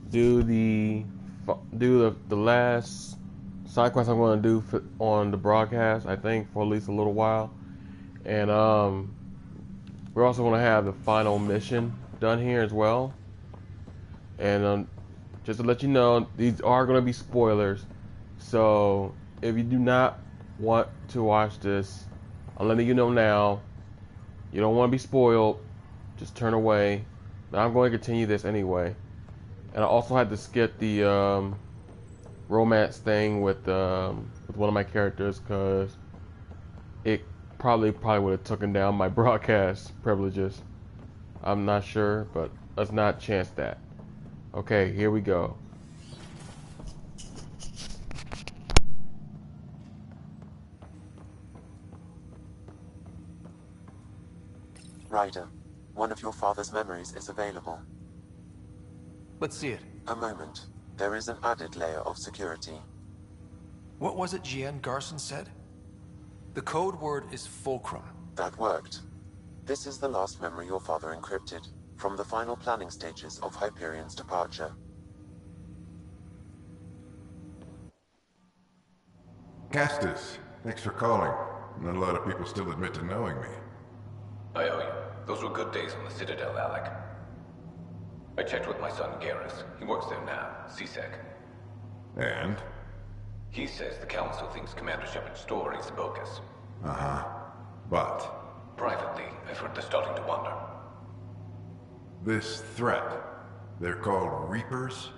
do the last side quest I'm going to do on the broadcast. I think for at least a little while, and we're also going to have the final mission done here as well. And just to let you know, these are going to be spoilers. So if you do not want to watch this, I'm letting you know now. You don't want to be spoiled. Just turn away. But I'm going to continue this anyway. And I also had to skip the romance thing with one of my characters because it probably would have taken down my broadcast privileges. I'm not sure, but let's not chance that. Okay, here we go. Ryder, one of your father's memories is available. Let's see it. A moment. There is an added layer of security. What was it Jian Garson said? The code word is fulcrum. That worked. This is the last memory your father encrypted, from the final planning stages of Hyperion's departure. Castus, thanks for calling. Not a lot of people still admit to knowing me. I owe you. Those were good days on the Citadel, Alec. I checked with my son, Garrus. He works there now, CSEC. And? He says the Council thinks Commander Shepard's story is bogus. Uh-huh. But? Privately, I've heard they're starting to wonder. This threat, they're called Reapers?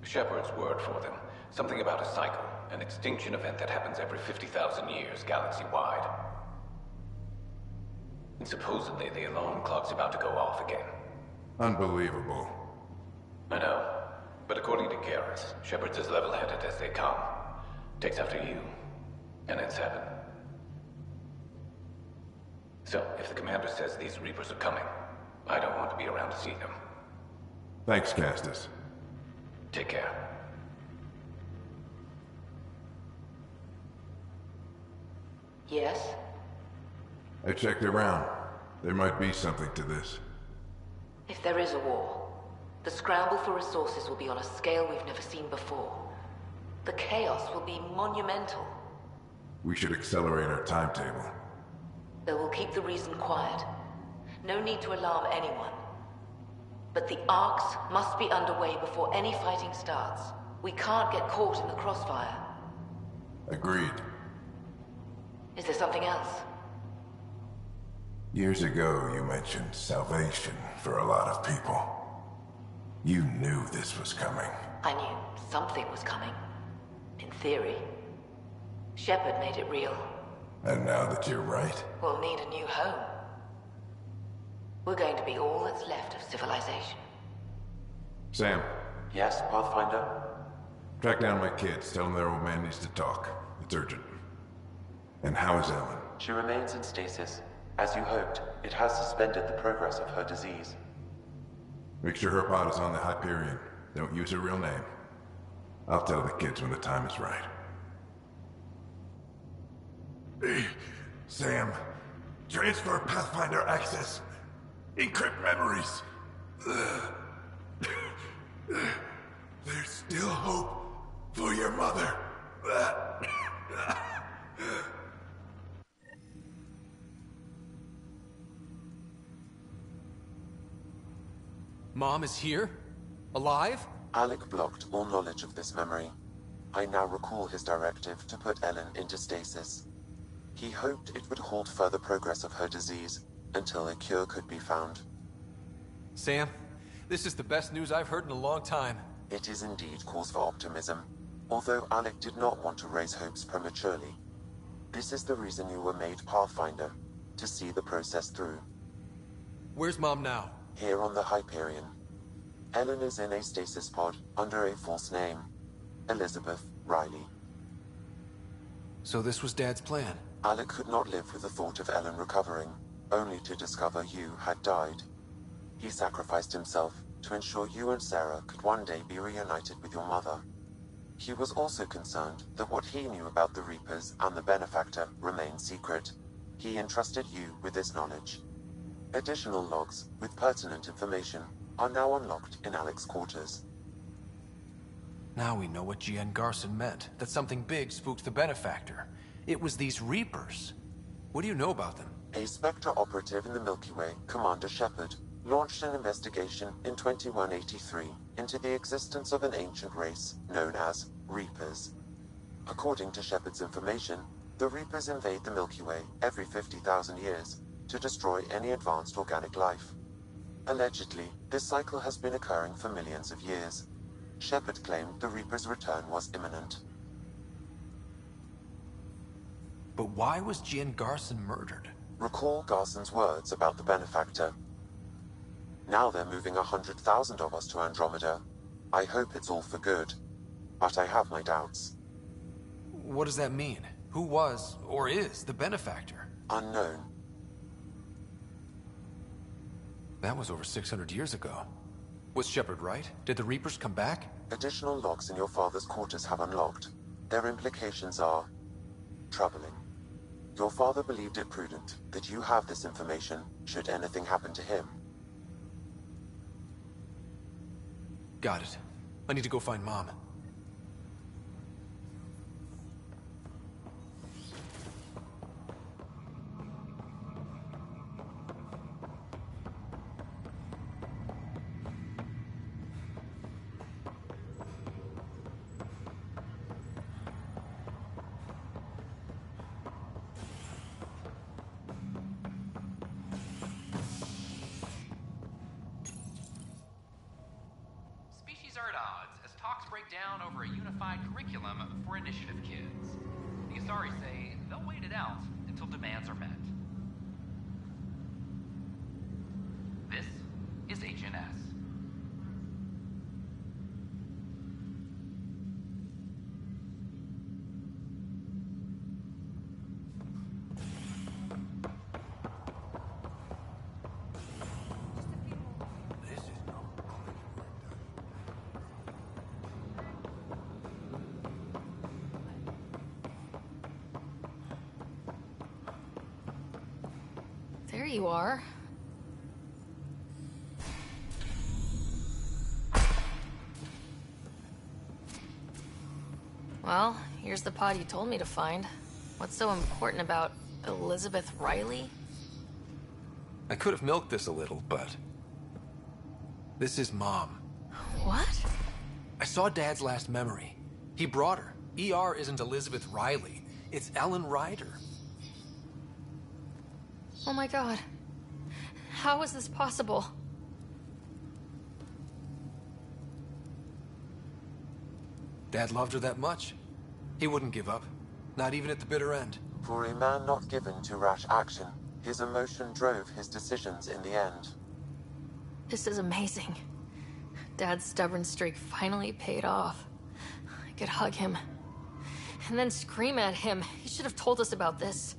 Shepard's word for them. Something about a cycle, an extinction event that happens every 50,000 years, galaxy-wide. And supposedly the alarm clock's about to go off again. Unbelievable. I know. But according to Garrus, Shepard's as level-headed as they come. Takes after you. And it's heaven. So, if the commander says these Reapers are coming, I don't want to be around to see them. Thanks, Castus. Take care. Yes? I checked around. There might be something to this. If there is a war, the scramble for resources will be on a scale we've never seen before. The chaos will be monumental. We should accelerate our timetable. They will keep the reason quiet. No need to alarm anyone. But the arcs must be underway before any fighting starts. We can't get caught in the crossfire. Agreed. Is there something else? Years ago, you mentioned salvation for a lot of people. You knew this was coming. I knew something was coming. In theory. Shepard made it real. And now that you're right, We'll need a new home. We're going to be all that's left of civilization. Sam, Yes, Pathfinder? track down my kids. Tell them their old man needs to talk. It's urgent. And how is Ellen? She remains in stasis. As you hoped, it has suspended the progress of her disease. Make sure her pod is on the Hyperion. Don't use her real name. I'll tell the kids when the time is right. Hey, Sam. Transfer Pathfinder access. Encrypt memories. There's still hope for your mother. Mom is here? Alive? Alec blocked all knowledge of this memory. I now recall his directive to put Ellen into stasis. He hoped it would halt further progress of her disease until a cure could be found. Sam, this is the best news I've heard in a long time. It is indeed cause for optimism, although Alec did not want to raise hopes prematurely. This is the reason you were made Pathfinder, to see the process through. Where's Mom now? Here on the Hyperion. Ellen is in a stasis pod under a false name. Elizabeth Riley. So this was Dad's plan. Alec could not live with the thought of Ellen recovering, only to discover you had died. He sacrificed himself to ensure you and Sarah could one day be reunited with your mother. He was also concerned that what he knew about the Reapers and the Benefactor remained secret. He entrusted you with this knowledge. Additional logs with pertinent information are now unlocked in Alec's quarters. Now we know what GN Garson meant, that something big spooked the Benefactor. It was these Reapers. What do you know about them? A Spectre operative in the Milky Way, Commander Shepard, launched an investigation in 2183 into the existence of an ancient race known as Reapers. According to Shepard's information, the Reapers invade the Milky Way every 50,000 years to destroy any advanced organic life. Allegedly, this cycle has been occurring for millions of years. Shepard claimed the Reapers' return was imminent. But why was GN Garson murdered? Recall Garson's words about the Benefactor. Now they're moving 100,000 of us to Andromeda. I hope it's all for good, but I have my doubts. What does that mean? Who was, or is, the Benefactor? Unknown. That was over 600 years ago. Was Shepard right? Did the Reapers come back? Additional logs in your father's quarters have unlocked. Their implications are troubling. Your father believed it prudent that you have this information should anything happen to him. Got it. I need to go find Mom. Species are at odds as talks break down over a unified curriculum for initiative kids. The Asari say they'll wait it out until demands are met. This is HNS. There you are. Well, here's the pod you told me to find. What's so important about Elizabeth Riley? I could have milked this a little, but... this is Mom. What? I saw Dad's last memory. He brought her. ER isn't Elizabeth Riley. It's Ellen Ryder. Oh my god. How is this possible? Dad loved her that much. He wouldn't give up. Not even at the bitter end. For a man not given to rash action, his emotion drove his decisions in the end. This is amazing. Dad's stubborn streak finally paid off. I could hug him. And then scream at him. He should have told us about this.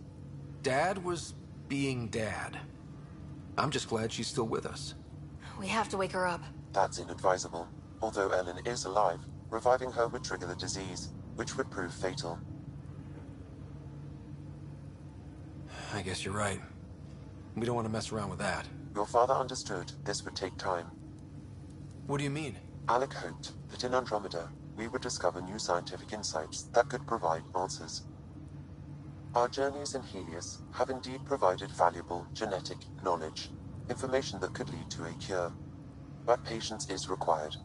Dad was being Dad. I'm just glad she's still with us. We have to wake her up. That's inadvisable. Although Ellen is alive, reviving her would trigger the disease, which would prove fatal. I guess you're right. We don't want to mess around with that. Your father understood this would take time. What do you mean? Alec hoped that in Andromeda, we would discover new scientific insights that could provide answers. Our journeys in Helios have indeed provided valuable genetic knowledge, information that could lead to a cure. But patience is required.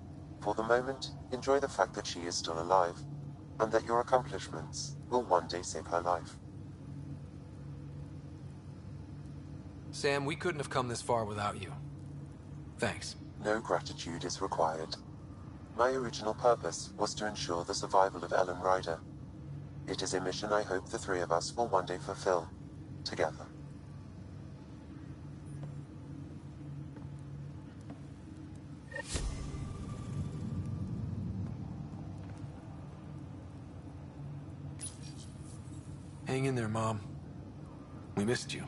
For the moment, enjoy the fact that she is still alive, and that your accomplishments will one day save her life. Sam, we couldn't have come this far without you. Thanks. No gratitude is required. My original purpose was to ensure the survival of Ellen Ryder. It is a mission I hope the three of us will one day fulfill, together. Hang in there, Mom. We missed you.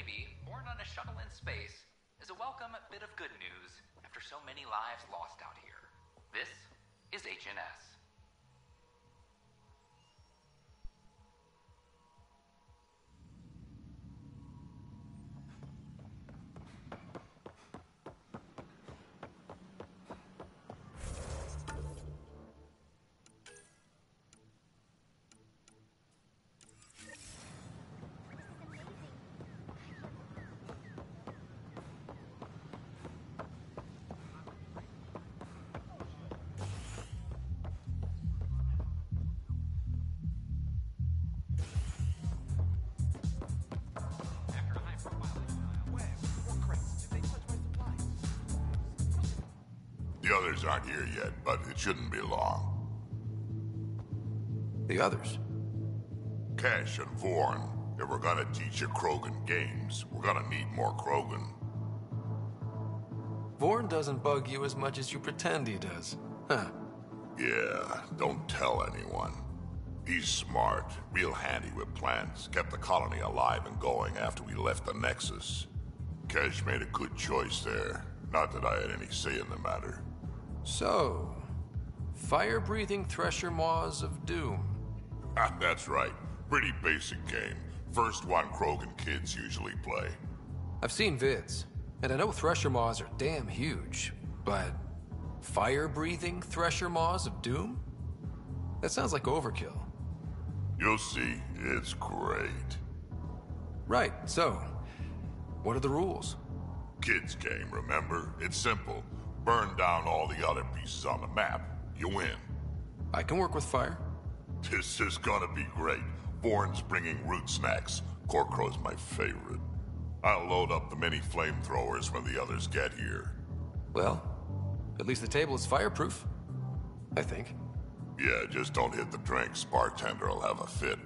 baby, born on a shuttle in space, is a welcome bit of good news after so many lives lost out here. This is HNS. The others aren't here yet, but it shouldn't be long. The others? Cash and Vorn. If we're gonna teach you Krogan games, we're gonna need more Krogan. Vorn doesn't bug you as much as you pretend he does. Huh. Yeah, don't tell anyone. He's smart, real handy with plans, kept the colony alive and going after we left the Nexus. Cash made a good choice there. Not that I had any say in the matter. So, fire-breathing Thresher Maws of Doom. Ah, that's right. Pretty basic game. First one Krogan kids usually play. I've seen vids, and I know Thresher Maws are damn huge, but fire-breathing Thresher Maws of Doom? That sounds like overkill. You'll see, it's great. Right, so, what are the rules? Kids game, remember? It's simple. Burn down all the other pieces on the map. You win. I can work with fire. This is gonna be great. Vorn's bringing root snacks. Corcrow's my favorite. I'll load up the mini flamethrowers when the others get here. Well, at least the table is fireproof. I think. Yeah, just don't hit the drinks. Bartender will have a fit.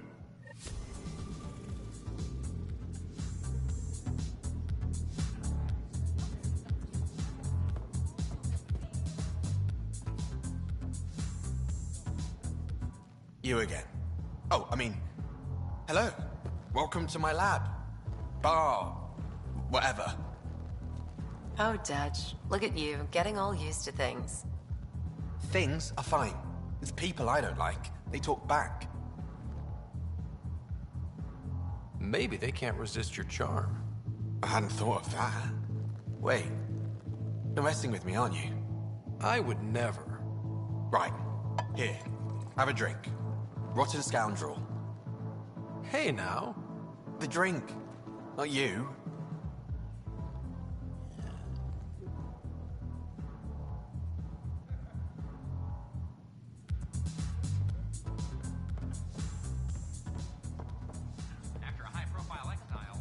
You again. Oh, I mean, hello. Welcome to my lab. Bar. Whatever. Oh, Dutch. Look at you, getting all used to things. Things are fine. It's people I don't like. They talk back. Maybe they can't resist your charm. I hadn't thought of that. Wait. You're messing with me, aren't you? I would never. Right. Here. Have a drink. Rotten scoundrel. Hey now. The drink. Not you. After a high-profile exile,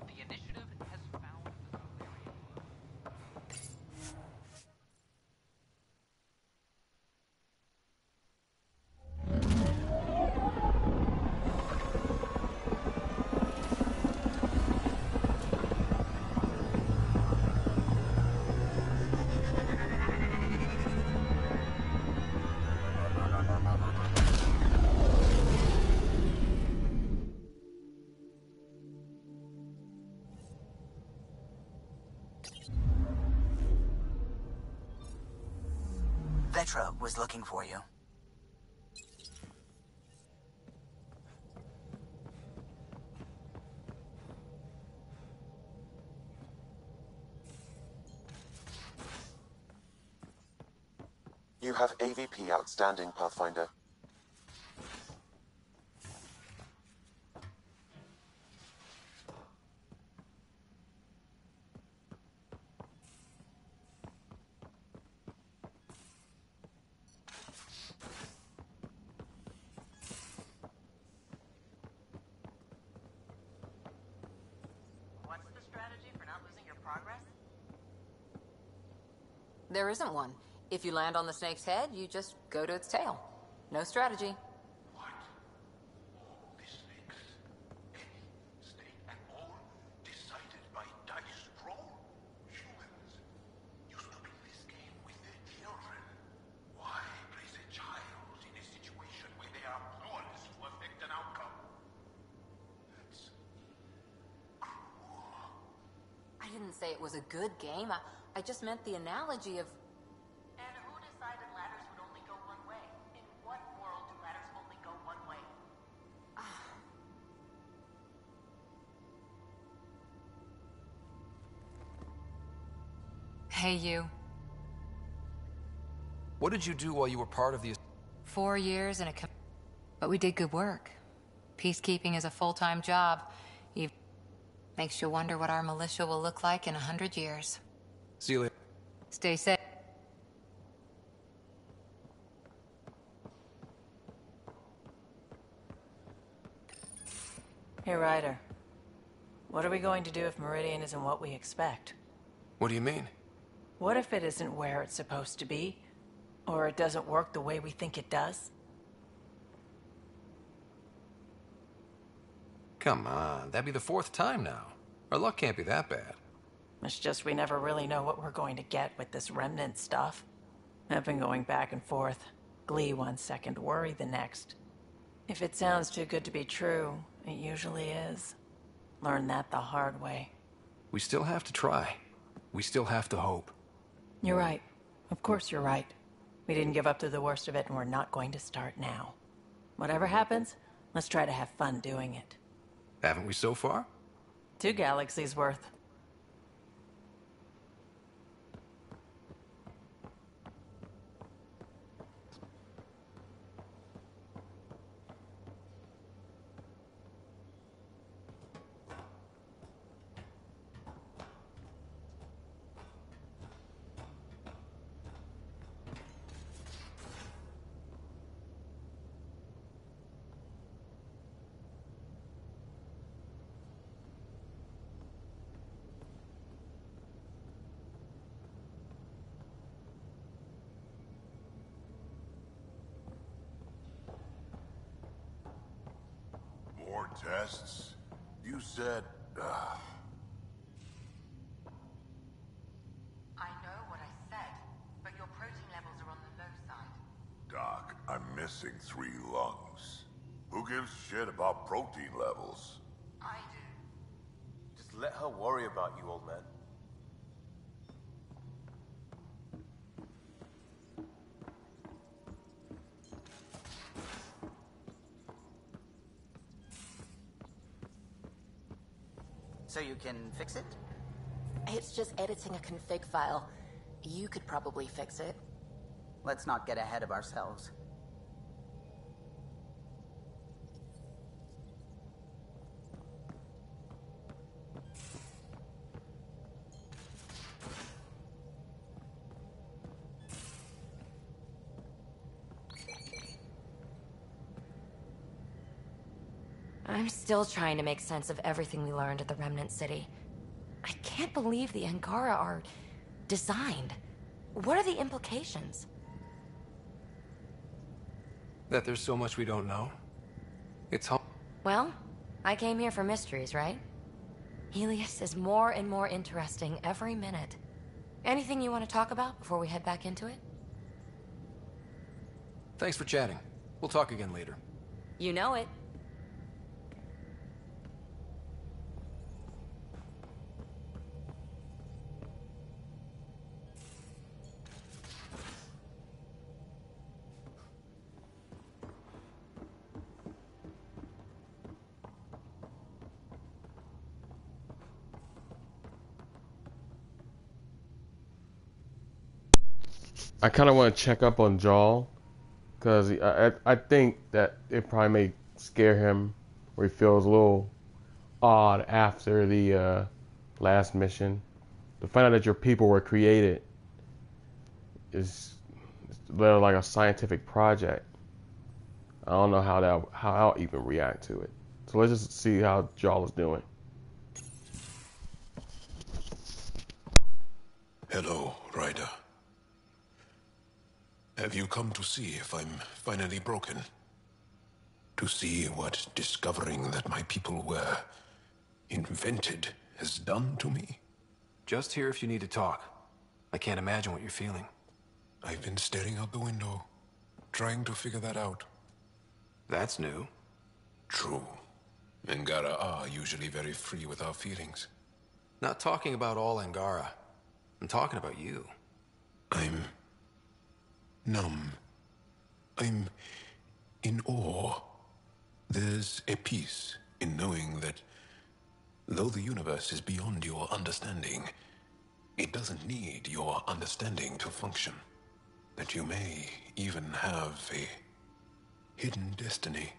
the initiative has found the Solarian. Vetra was looking for you. You have AVP outstanding, Pathfinder. progress? There isn't one. If you land on the snake's head, you just go to its tail. No strategy. What? All the snakes? Any snake at all? Decided by dice roll? Humans used to play this game with their children. Why place a child in a situation where they are powerless to affect an outcome? That's cruel. I didn't say it was a good game. I just meant the analogy of... And who decided ladders would only go one way? In what world do ladders only go one way? Hey, you. What did you do while you were part of the... 4 years and but we did good work. Peacekeeping is a full-time job. Makes you wonder what our militia will look like in 100 years. See you later. Stay safe. Hey, Ryder. What are we going to do if Meridian isn't what we expect? What do you mean? What if it isn't where it's supposed to be? Or it doesn't work the way we think it does? Come on, that'd be the 4th time now. Our luck can't be that bad. It's just we never really know what we're going to get with this remnant stuff. I've been going back and forth. Glee 1 second, worry the next. If it sounds too good to be true, it usually is. Learn that the hard way. We still have to try. We still have to hope. You're right. Of course you're right. We didn't give up to the worst of it, and we're not going to start now. Whatever happens, let's try to have fun doing it. Haven't we so far? 2 galaxies worth. More tests? You said... I know what I said, but your protein levels are on the low side. Doc, I'm missing 3 lungs. Who gives shit about protein levels? I do. Just let her worry about you, old man. So you can fix it? It's just editing a config file. You could probably fix it. Let's not get ahead of ourselves. I'm still trying to make sense of everything we learned at the Remnant City. I can't believe the Angara are designed. What are the implications? That there's so much we don't know. It's home. Well, I came here for mysteries, right? Helios is more and more interesting every minute. Anything you want to talk about before we head back into it? Thanks for chatting. We'll talk again later. You know it. I kind of want to check up on Jaal, because I think that it probably may scare him, where he feels a little odd after the last mission. To find out that your people were created is like a scientific project. I don't know how I'll even react to it. So let's just see how Jaal is doing. Hello, Ryder. Have you come to see if I'm finally broken? To see what discovering that my people were invented has done to me? Just here if you need to talk. I can't imagine what you're feeling. I've been staring out the window, trying to figure that out. That's new. True. Angara are usually very free with our feelings. Not talking about all Angara. I'm talking about you. I'm numb. I'm in awe. There's a peace in knowing that though the universe is beyond your understanding, it doesn't need your understanding to function. That you may even have a hidden destiny.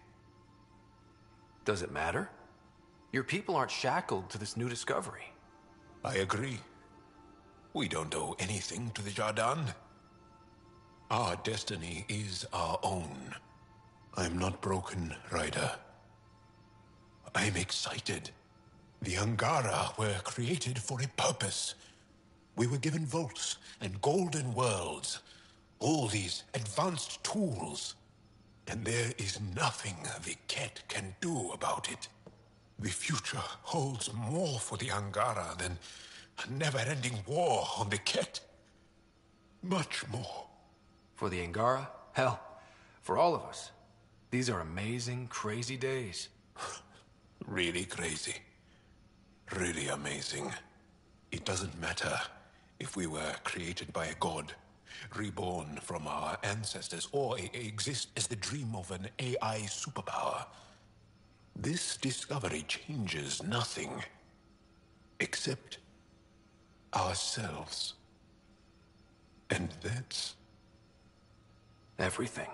Does it matter? Your people aren't shackled to this new discovery. I agree. We don't owe anything to the Jardin. Our destiny is our own. I'm not broken, Ryder. I'm excited. The Angara were created for a purpose. We were given vaults and golden worlds. All these advanced tools. And there is nothing the Ket can do about it. The future holds more for the Angara than a never-ending war on the Ket. Much more. For the Angara? Hell, for all of us. These are amazing, crazy days. Really crazy. Really amazing. It doesn't matter if we were created by a god, reborn from our ancestors, or exist as the dream of an AI superpower. This discovery changes nothing except ourselves. And that's everything.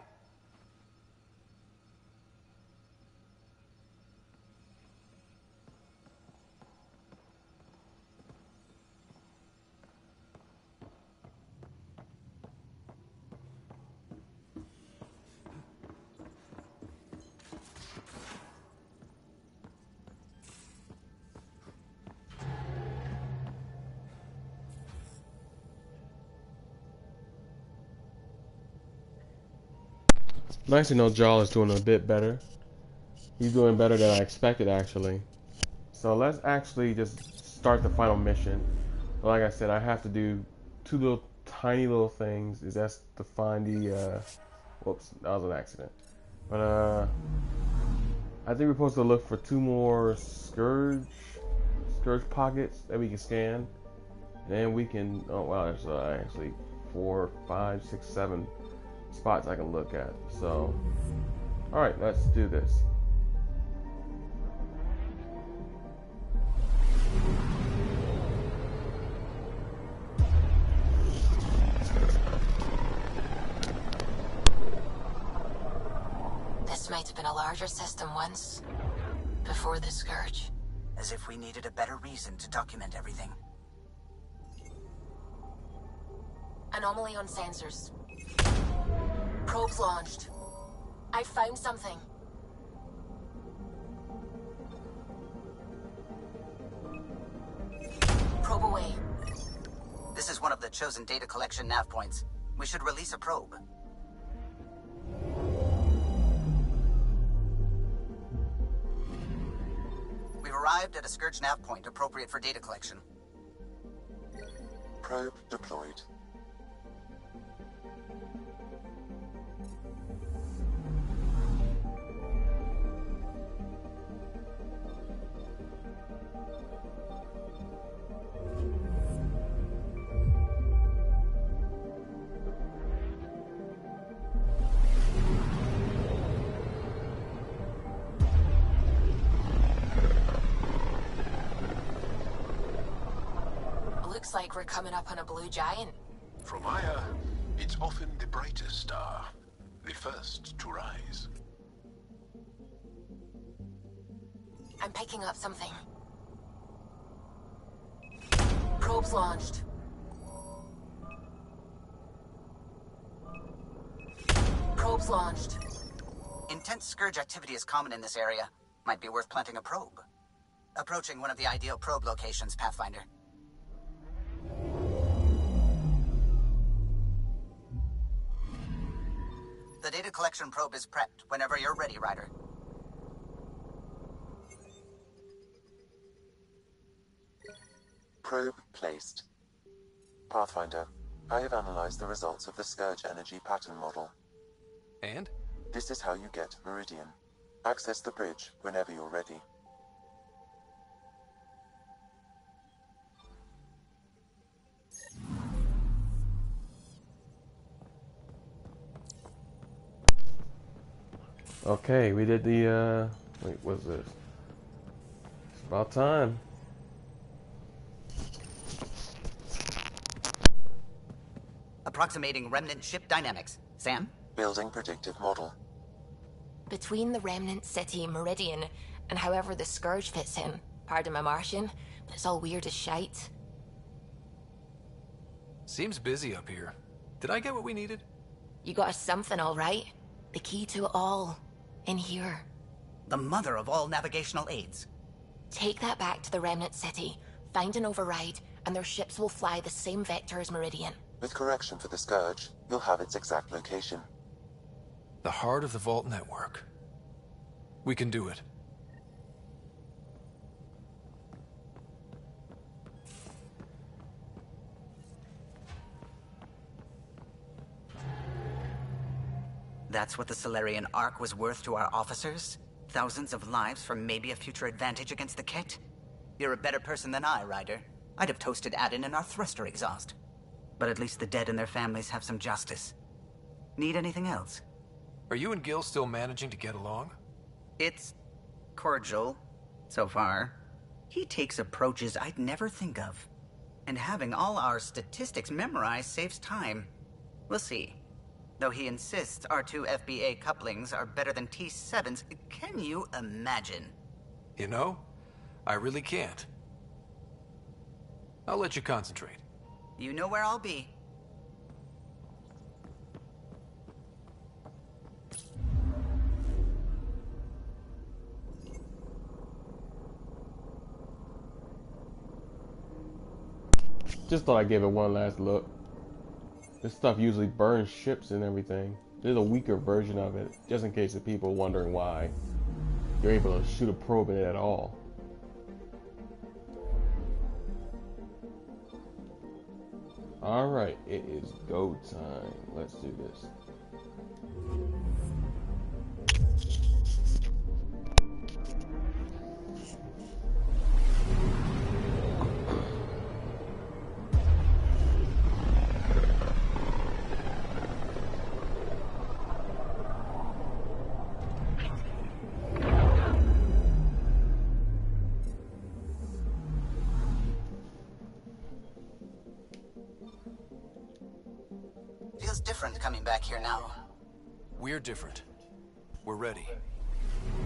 Nice to know Jarl is doing a bit better. He's doing better than I expected, actually. So let's actually just start the final mission. Like I said, I have to do two little tiny little things. Is that's to find the whoops, that was an accident. But I think we're supposed to look for two more scourge pockets that we can scan. And then we can, oh wow, there's actually 4, 5, 6, 7 spots I can look at. So alright, let's do this. This might have been a larger system once, before the Scourge. As if we needed a better reason to document everything. Anomaly on sensors. Probes launched. I found something. Probe away. This is one of the chosen data collection nav points. We should release a probe. We've arrived at a Scourge nav point appropriate for data collection. Probe deployed. Looks like we're coming up on a blue giant. from Aya, it's often the brightest star, the first to rise. I'm picking up something. Probes launched. Probes launched. Intense Scourge activity is common in this area. Might be worth planting a probe. Approaching one of the ideal probe locations, Pathfinder. The data collection probe is prepped whenever you're ready, Ryder. Probe placed. Pathfinder, I have analyzed the results of the Scourge Energy Pattern Model. And? This is how you get Meridian. Access the bridge whenever you're ready. Okay, we did the, wait, what's this? It's about time. Approximating remnant ship dynamics. Sam? Building predictive model. Between the remnant city Meridian and however the Scourge fits in, pardon my Martian, but it's all weird as shite. Seems busy up here. Did I get what we needed? You got us something, all right. The key to it all. In here. The mother of all navigational aids. Take that back to the remnant city, find an override, and their ships will fly the same vector as Meridian. With correction for the Scourge, you'll have its exact location. The heart of the Vault network. We can do it. That's what the Solarian Ark was worth to our officers? Thousands of lives for maybe a future advantage against the Kett? You're a better person than I, Ryder. I'd have toasted Adin in our thruster exhaust. But at least the dead and their families have some justice. Need anything else? Are you and Gil still managing to get along? It's cordial, so far. He takes approaches I'd never think of. And having all our statistics memorized saves time. We'll see. Though he insists our two FBA couplings are better than T7's, can you imagine? You know, I really can't. I'll let you concentrate. You know where I'll be. Just thought I'd give it one last look. This stuff usually burns ships and everything. There's a weaker version of it, just in case of people wondering why you're able to shoot a probe in it at all. Alright, it is go time. Let's do this. Feels different coming back here now. We're different. We're ready.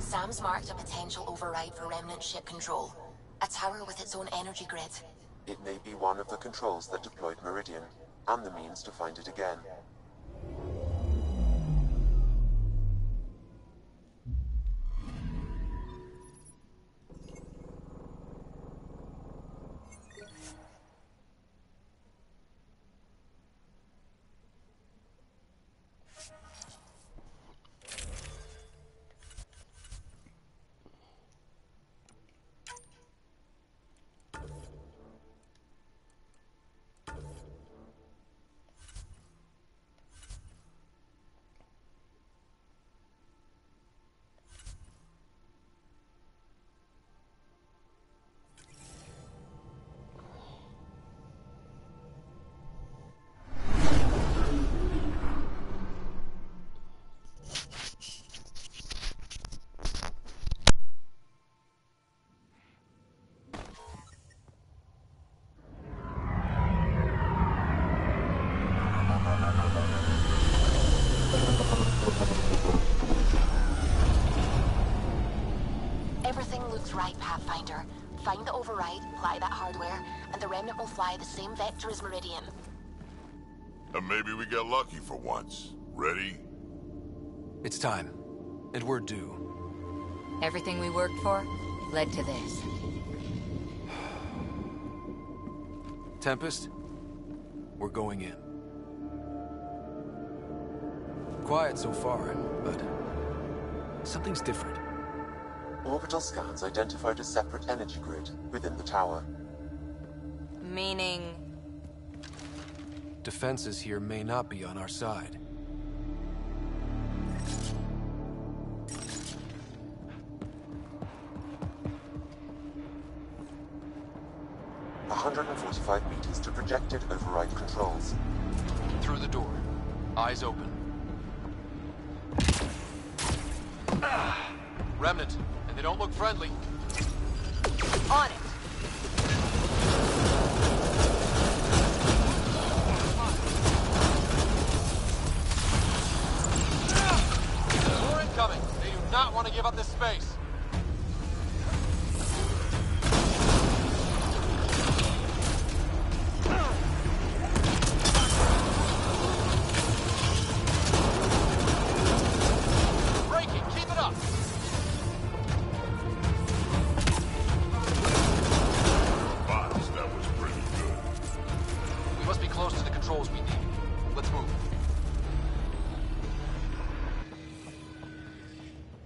Sam's marked a potential override for remnant ship control. A tower with its own energy grid. It may be one of the controls that deployed Meridian, and the means to find it again. Everything looks right, Pathfinder. Find the override, apply that hardware, and the remnant will fly the same vector as Meridian. And maybe we get lucky for once. Ready? It's time. And we're due. Everything we worked for led to this. Tempest, we're going in. Quiet so far, but something's different. Orbital scans identified a separate energy grid within the tower. Meaning... Defenses here may not be on our side. 145 meters to projected override controls. Through the door. Eyes open. Remnant, and they don't look friendly. On it! More incoming! They do not want to give up this space.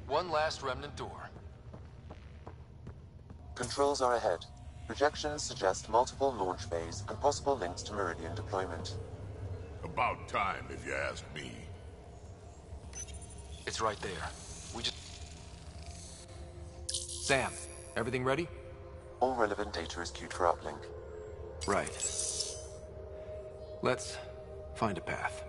One last remnant door. Controls are ahead. Projections suggest multiple launch bays and possible links to Meridian deployment. About time, if you ask me. It's right there. We just... Sam, everything ready? All relevant data is queued for uplink. Right. Let's find a path.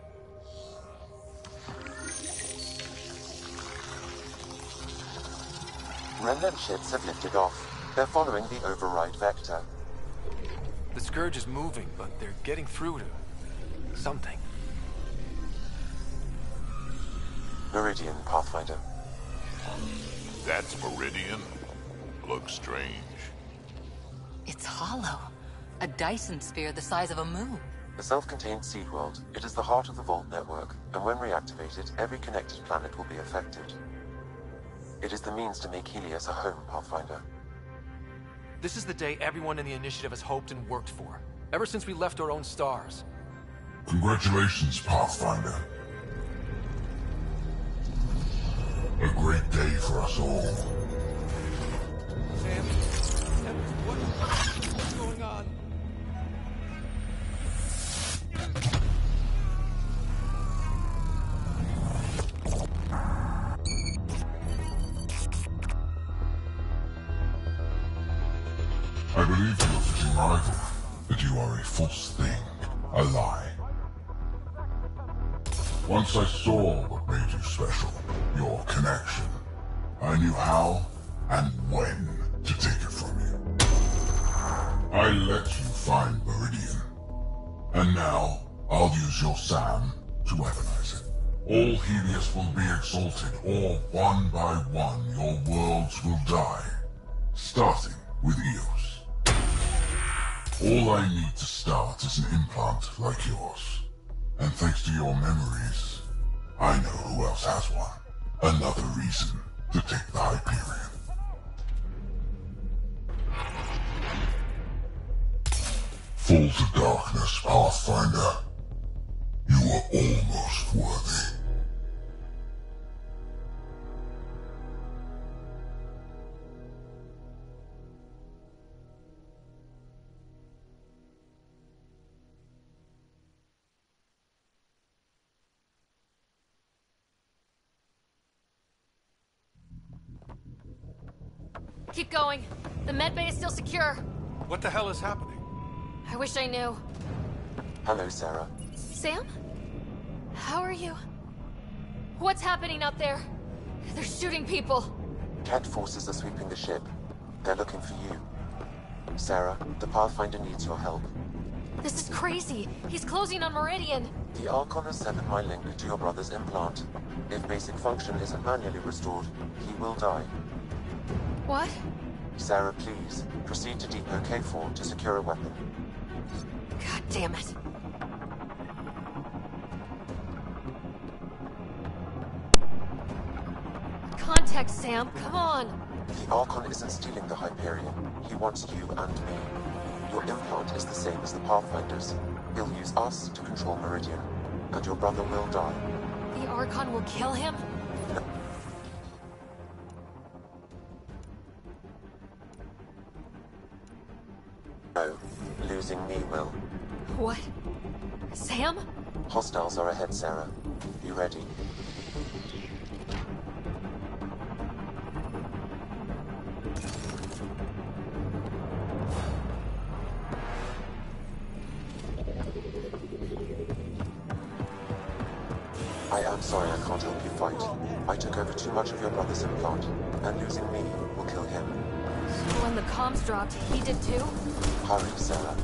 Remnant ships have lifted off. They're following the override vector. The Scourge is moving, but they're getting through to... something. Meridian, Pathfinder. That's Meridian? Looks strange. It's hollow. A Dyson sphere the size of a moon. A self-contained seed world. It is the heart of the Vault network, and when reactivated, every connected planet will be affected. It is the means to make Helios a home, Pathfinder. This is the day everyone in the Initiative has hoped and worked for. Ever since we left our own stars. Congratulations, Pathfinder. A great day for us all. Sam, what's going on? I believe you are fitting rival, that you are a false thing, a lie. Once I saw what made you special, your connection. I knew how and when to take it from you. I let you find Meridian. And now, I'll use your SAM to weaponize it. All Helios will be exalted, or one by one your worlds will die. Starting with Eos. All I need to start is an implant like yours. And thanks to your memories, I know who else has one. Another reason to take the Hyperion. Fall to darkness, Pathfinder. You are almost worthy. Keep going. The med bay is still secure. What the hell is happening? I wish I knew. Hello, Sarah. Sam? How are you? What's happening out there? They're shooting people. Cat forces are sweeping the ship. They're looking for you. Sarah, the Pathfinder needs your help. This is crazy. He's closing on Meridian. The Archon has severed my link to your brother's implant. If basic function isn't manually restored, he will die. What? Sarah, please, proceed to Depot K4 to secure a weapon. God damn it. Contact, Sam. Come on. The Archon isn't stealing the Hyperion. He wants you and me. Your implant is the same as the Pathfinder's. He'll use us to control Meridian, and your brother will die. The Archon will kill him? No, losing me will. What? Sam? Hostiles are ahead, Sarah. You ready? I am sorry I can't help you fight. I took over too much of your brother's implant, and losing me will kill him. So when the comms dropped, he did too? Hurry, Sarah.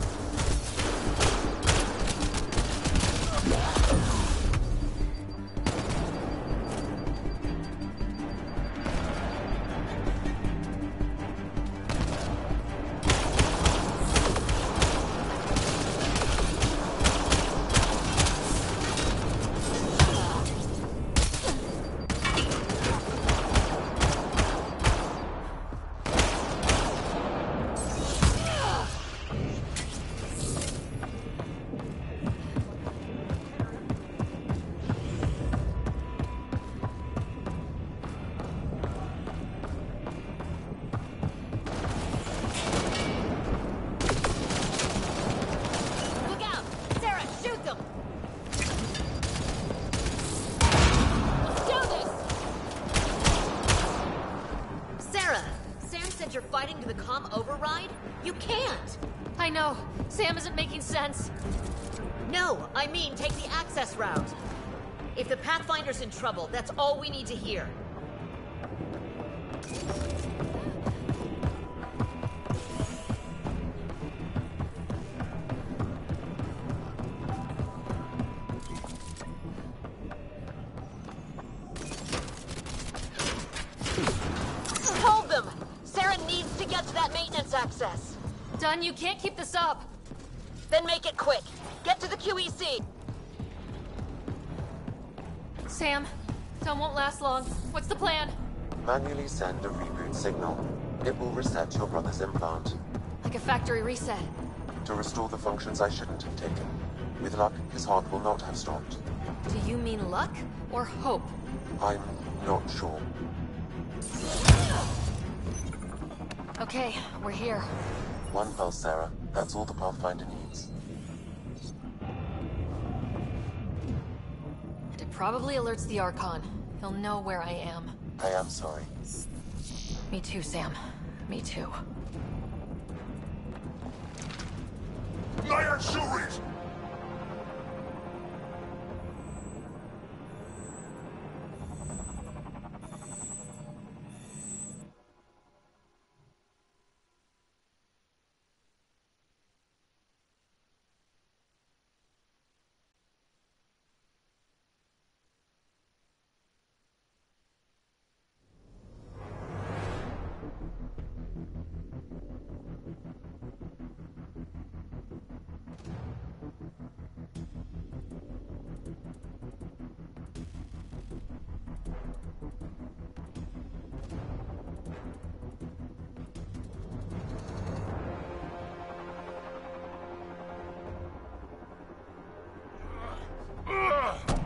You're fighting to the comm override? You can't! I know. Sam isn't making sense. No, I mean take the access route. If the Pathfinder's in trouble, that's all we need to hear. Hold them! Sarah needs to get to that maintenance access. Dunn, you can't keep this up. Then make it quick. Get to the QEC. Sam, Dunn won't last long. What's the plan? Manually send a reboot signal. It will reset your brother's implant. Like a factory reset. To restore the functions I shouldn't have taken. With luck, his heart will not have stopped. Do you mean luck or hope? I'm not sure. Okay, we're here. One pulse, Sarah. That's all the Pathfinder needs. And it probably alerts the Archon. He'll know where I am. I am sorry. Me too, Sam. Me too. Lion Shuri's!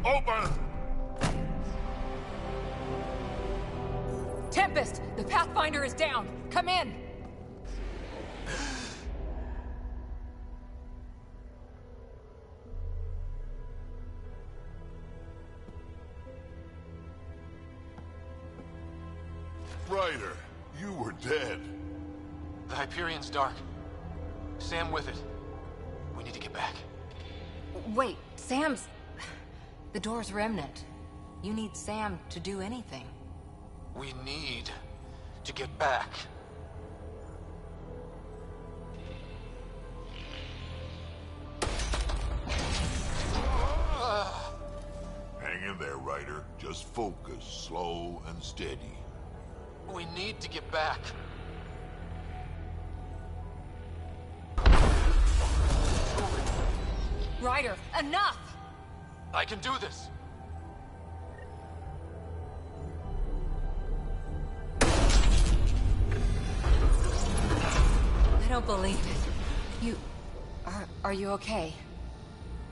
Open! Tempest! The Pathfinder is down! Come in! Ryder, you were dead. The Hyperion's dark. Sam with it. We need to get back. Wait, Sam's... The door's remnant. You need Sam to do anything. We need to get back. Hang in there, Ryder. Just focus, slow and steady. We need to get back. Ryder, enough! I can do this. I don't believe it. You... Are you okay?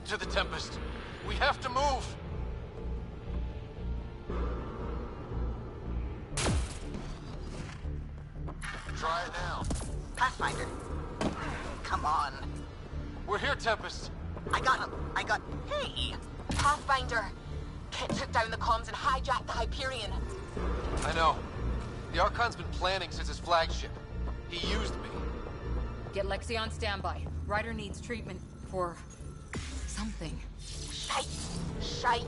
To the Tempest. We have to move. Pathfinder. Come on. We're here, Tempest. I got him. Hey! Pathfinder! Kit took down the comms and hijacked the Hyperion. I know. The Archon's been planning since his flagship. He used me. Get Lexi on standby. Ryder needs treatment for... something. Shite.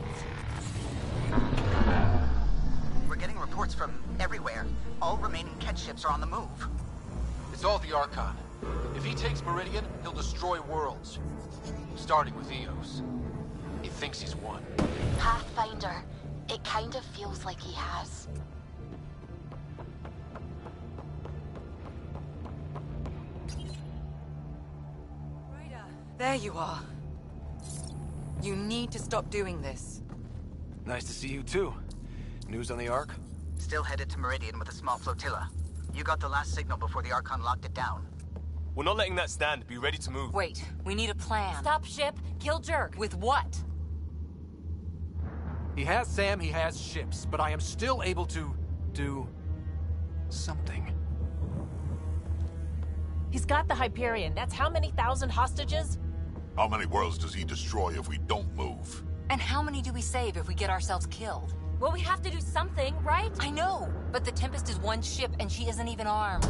We're getting reports from everywhere. All remaining Ket ships are on the move. It's all the Archon. If he takes Meridian, he'll destroy worlds. Starting with Eos. He thinks he's won. Pathfinder. It kind of feels like he has. Ryder, there you are. You need to stop doing this. Nice to see you too. News on the Ark? Still headed to Meridian with a small flotilla. You got the last signal before the Archon locked it down. We're not letting that stand. Be ready to move. Wait, we need a plan. Stop ship, kill Jerk. With what? He has Sam, he has ships, but I am still able to do something. He's got the Hyperion. That's how many thousand hostages? How many worlds does he destroy if we don't move? And how many do we save if we get ourselves killed? Well, we have to do something, right? I know, but the Tempest is one ship and she isn't even armed.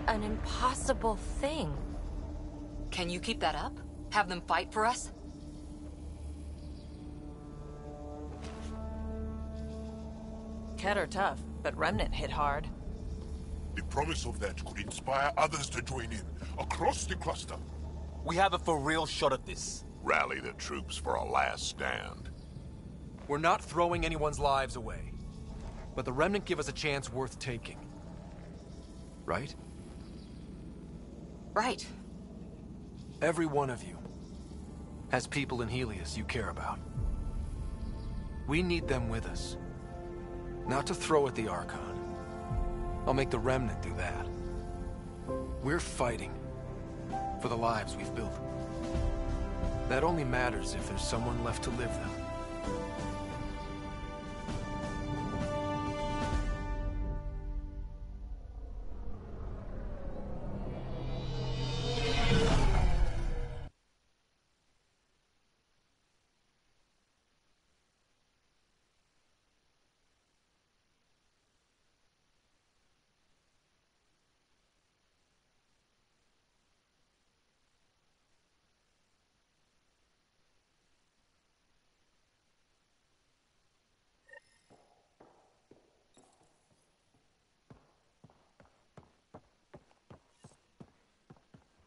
An impossible thing. Can you keep that up? Have them fight for us? Ket are tough, but Remnant hit hard. The promise of that could inspire others to join in, across the cluster. We have a for real shot at this. Rally the troops for a last stand. We're not throwing anyone's lives away, but the Remnant give us a chance worth taking. Right? Right. Every one of you has people in Helios you care about. We need them with us. Not to throw at the Archon. I'll make the Remnant do that. We're fighting for the lives we've built. That only matters if there's someone left to live them.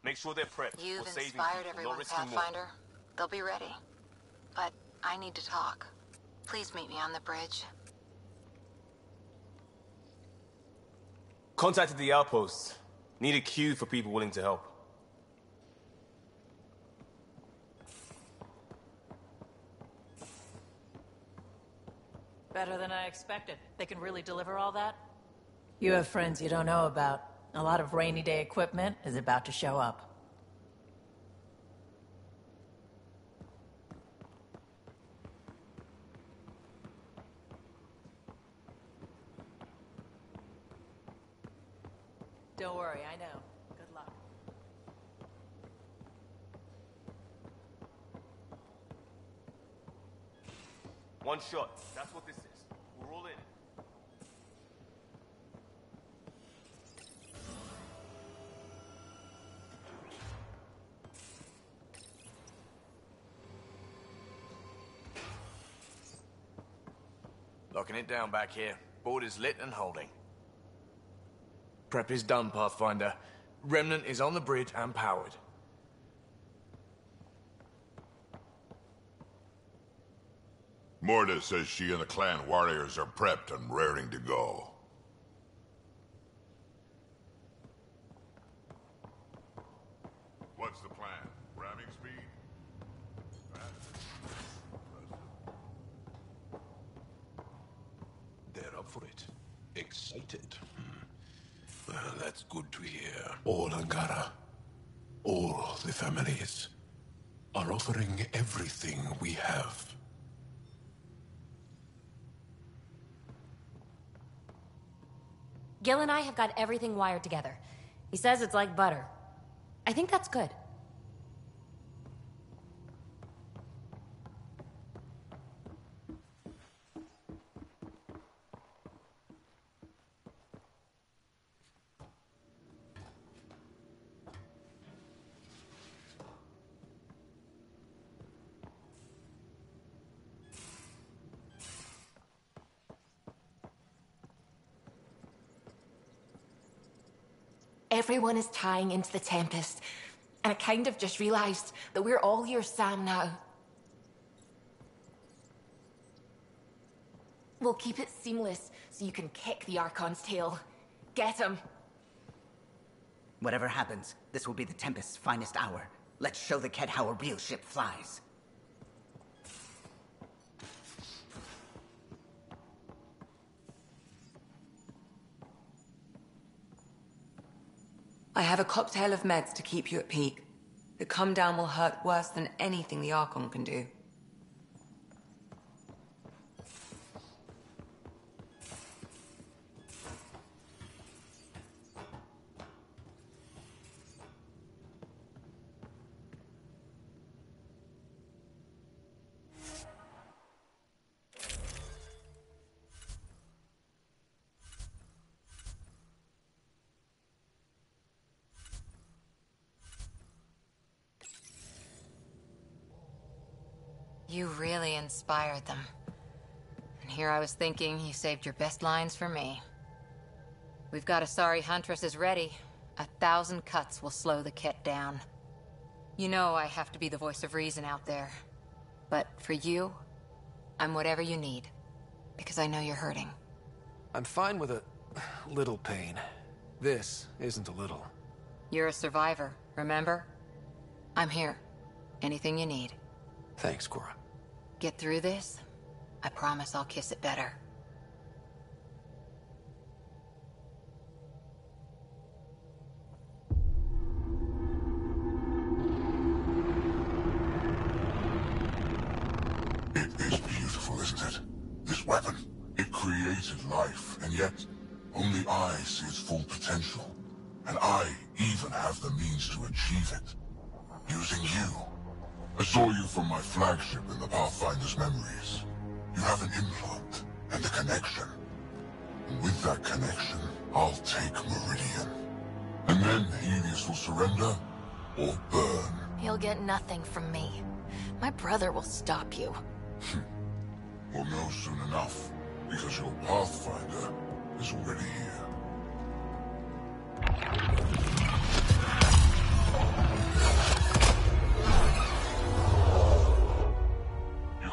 Make sure they're prepped. You've We're saving inspired people, everyone, not risking more. Pathfinder. They'll be ready. But I need to talk. Please meet me on the bridge. Contacted the outpost. Need a queue for people willing to help. Better than I expected. They can really deliver all that? You have friends you don't know about. A lot of rainy day equipment is about to show up. Don't worry, I know. Good luck. One shot. That's what this is. We're all in. Locking it down back here. Board is lit and holding. Prep is done, Pathfinder. Remnant is on the bridge and powered. Morda says she and the clan warriors are prepped and raring to go. What's the plan? Ramming speed? They're up for it. Excited. Well, that's good to hear. All Angara, all the families, are offering everything we have. Gil and I have got everything wired together. He says it's like butter. I think that's good. Everyone is tying into the Tempest, and I kind of just realized that we're all your Sam now. We'll keep it seamless so you can kick the Archon's tail. Get him. Whatever happens, this will be the Tempest's finest hour. Let's show the Kett how a real ship flies. I have a cocktail of meds to keep you at peak. The come down will hurt worse than anything the Archon can do. You really inspired them. And here I was thinking you saved your best lines for me. We've got Asari Huntresses ready. 1,000 cuts will slow the Kett down. You know I have to be the voice of reason out there. But for you, I'm whatever you need. Because I know you're hurting. I'm fine with a little pain. This isn't a little. You're a survivor, remember? I'm here. Anything you need. Thanks, Cora. Get through this, I promise I'll kiss it better. It is beautiful, isn't it? This weapon. It created life, and yet only I see its full potential. And I even have the means to achieve it. Using you. I saw you from my flagship in the Pathfinder's memories. You have an implant and a connection. And with that connection, I'll take Meridian. And then Helios will surrender or burn. You'll get nothing from me. My brother will stop you. We'll know soon enough, because your Pathfinder is already here.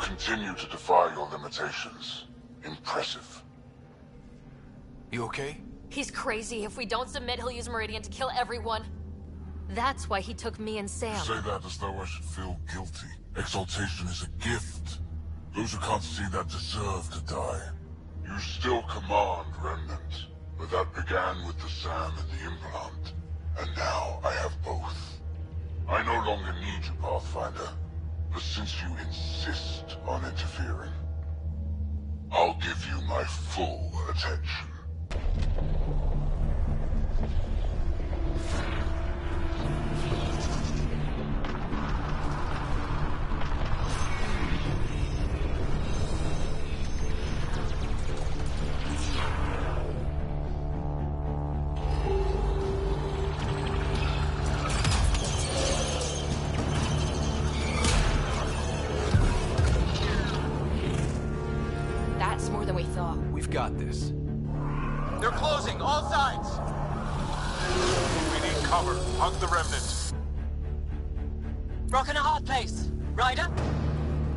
Continue to defy your limitations. Impressive. You okay? He's crazy. If we don't submit, he'll use Meridian to kill everyone. That's why he took me and Sam. You say that as though I should feel guilty. Exaltation is a gift. Those who can't see that deserve to die. You still command Remnant, but that began with the Sam and the implant. And now I have both. I no longer need you, Pathfinder. But since you insist on interfering, I'll give you my full attention. We've got this. They're closing, all sides! We need cover. Hug the Remnant. Rockin' a hard place. Ryder?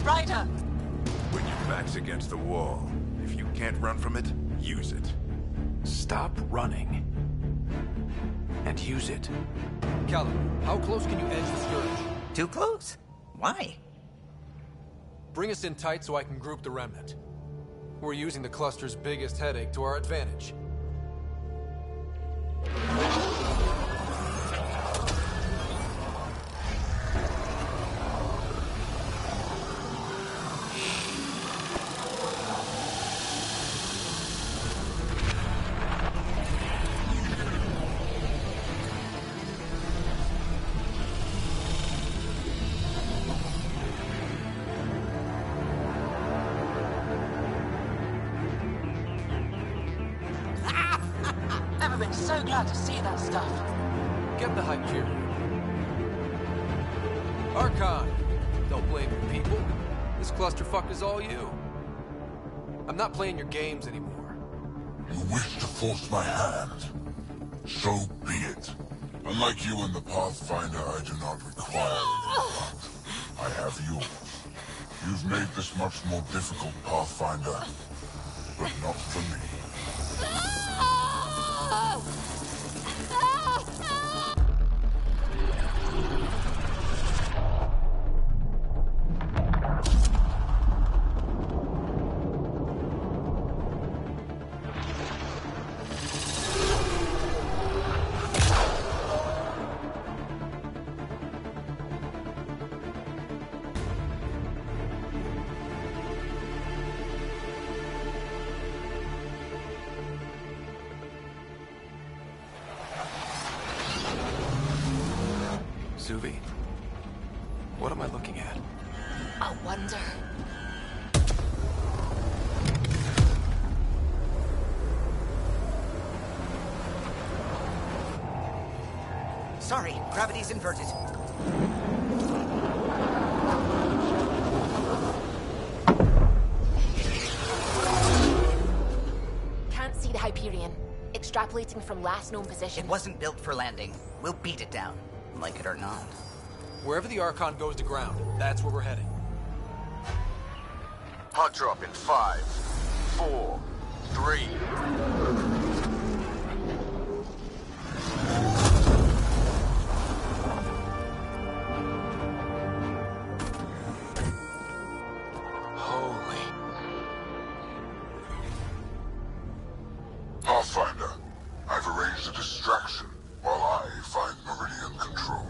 Ryder! When you back's against the wall. If you can't run from it, use it. Stop running. And use it. Callum, how close can you edge the Scourge? Too close? Why? Bring us in tight so I can group the remnant. We're using the cluster's biggest headache to our advantage. Everyone's so glad to see that stuff. Get the Hyperion. Archon! Don't blame your people. This clusterfuck is all you. I'm not playing your games anymore. You wish to force my hand? So be it. Unlike you and the Pathfinder, I do not require your blood. I have yours. You've made this much more difficult, Pathfinder, but not for me. Suvi, what am I looking at? I wonder. Sorry, gravity's inverted. Can't see the Hyperion. Extrapolating from last known position. It wasn't built for landing. We'll beat it down, like it or not. Wherever the Archon goes to ground, that's where we're heading. Hot drop in 5, 4, 3. Pathfinder, I've arranged a distraction while I find Meridian control.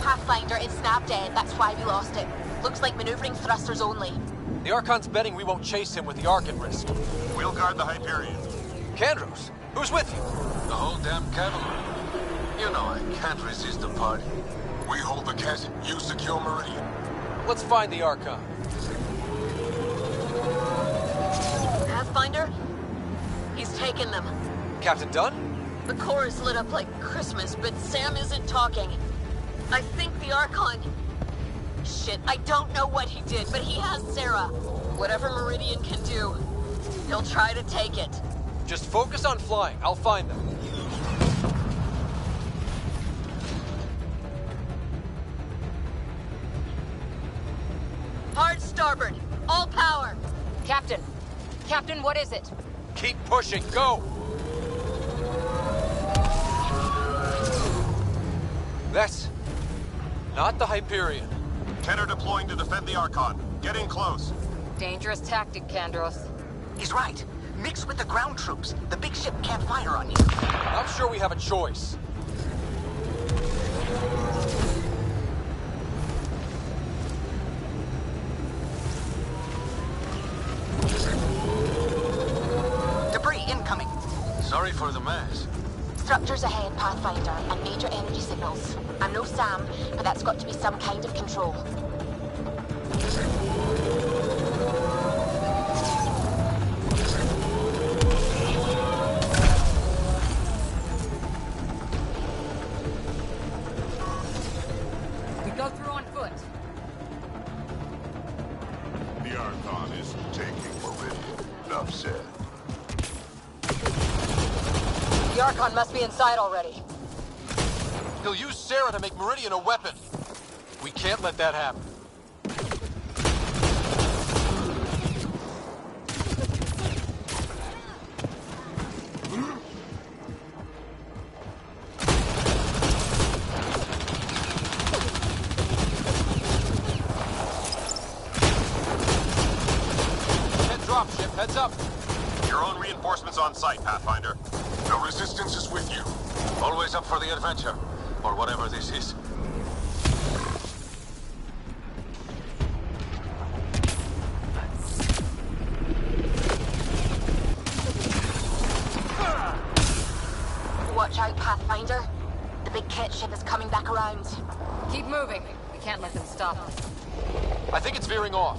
Pathfinder, it's nav dead. That's why we lost it. Looks like maneuvering thrusters only. The Archon's betting we won't chase him with the Ark at risk. We'll guard the Hyperion. Kandros, who's with you? The whole damn cavalry. You know I can't resist the party. We hold the cat, you secure Meridian. Let's find the Archon. Pathfinder? He's taken them. Captain Dunn? The core is lit up like Christmas, but Sam isn't talking. I think the Archon... Shit, I don't know what he did, but he has Sarah. Whatever Meridian can do, he'll try to take it. Just focus on flying. I'll find them. Hard starboard. All power. Captain. Captain, what is it? Keep pushing. Go! That's... not the Hyperion. Tenor deploying to defend the Archon. Get in close. Dangerous tactic, Kandros. He's right. Mix with the ground troops. The big ship can't fire on you. Not sure we have a choice. Debris incoming. Sorry for the mess. Structures ahead, Pathfinder, and major energy signals. I'm no Sam, but that's got to be some kind of control. We go through on foot. The Archon is taking Meridian. Enough said. The Archon must be inside already. He'll use Sarah to make Meridian a weapon. We can't let that happen. Dropship, heads up. Your own reinforcements on site, Pathfinder. The Resistance is with you. Always up for the adventure, or whatever this is. Watch out, Pathfinder. The big kit ship is coming back around. Keep moving. We can't let them stop us. I think it's veering off.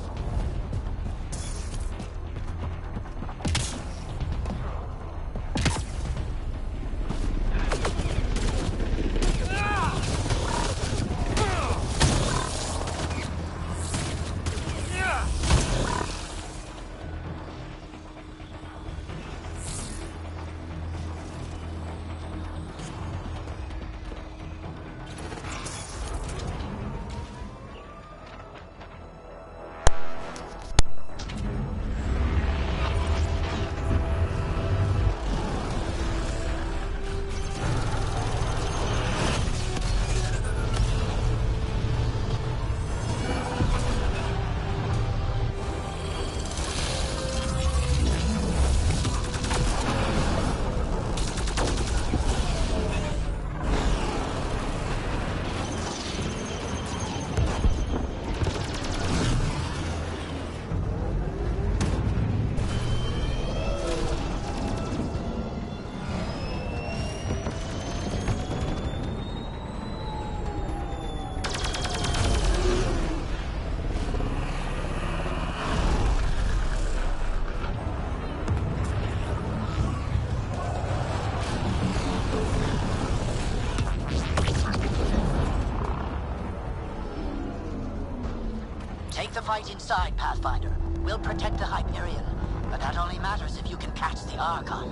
Take the fight inside, Pathfinder. We'll protect the Hyperion, but that only matters if you can catch the Archon.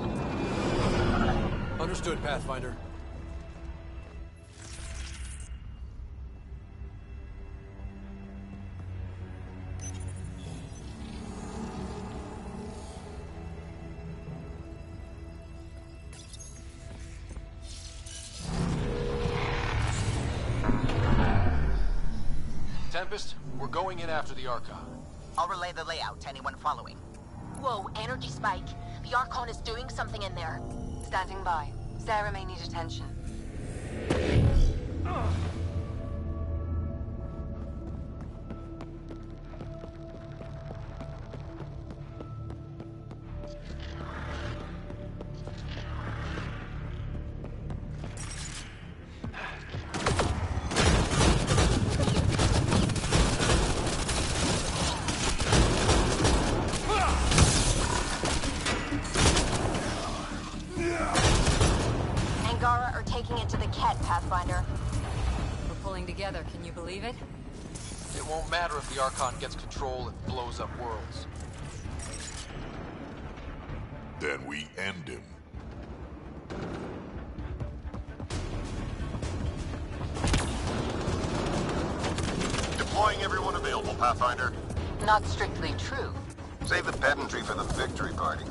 Understood, Pathfinder. Tempest, we're going in after the Archon. I'll relay the layout to anyone following. Whoa, energy spike. The Archon is doing something in there. Standing by. Sarah may need attention. Angara are taking it to the Ket, Pathfinder. We're pulling together, can you believe it? It won't matter if the Archon gets control and blows up worlds. Then we end him. Deploying everyone available, Pathfinder. Not strictly true. Save the pedantry for the victory party.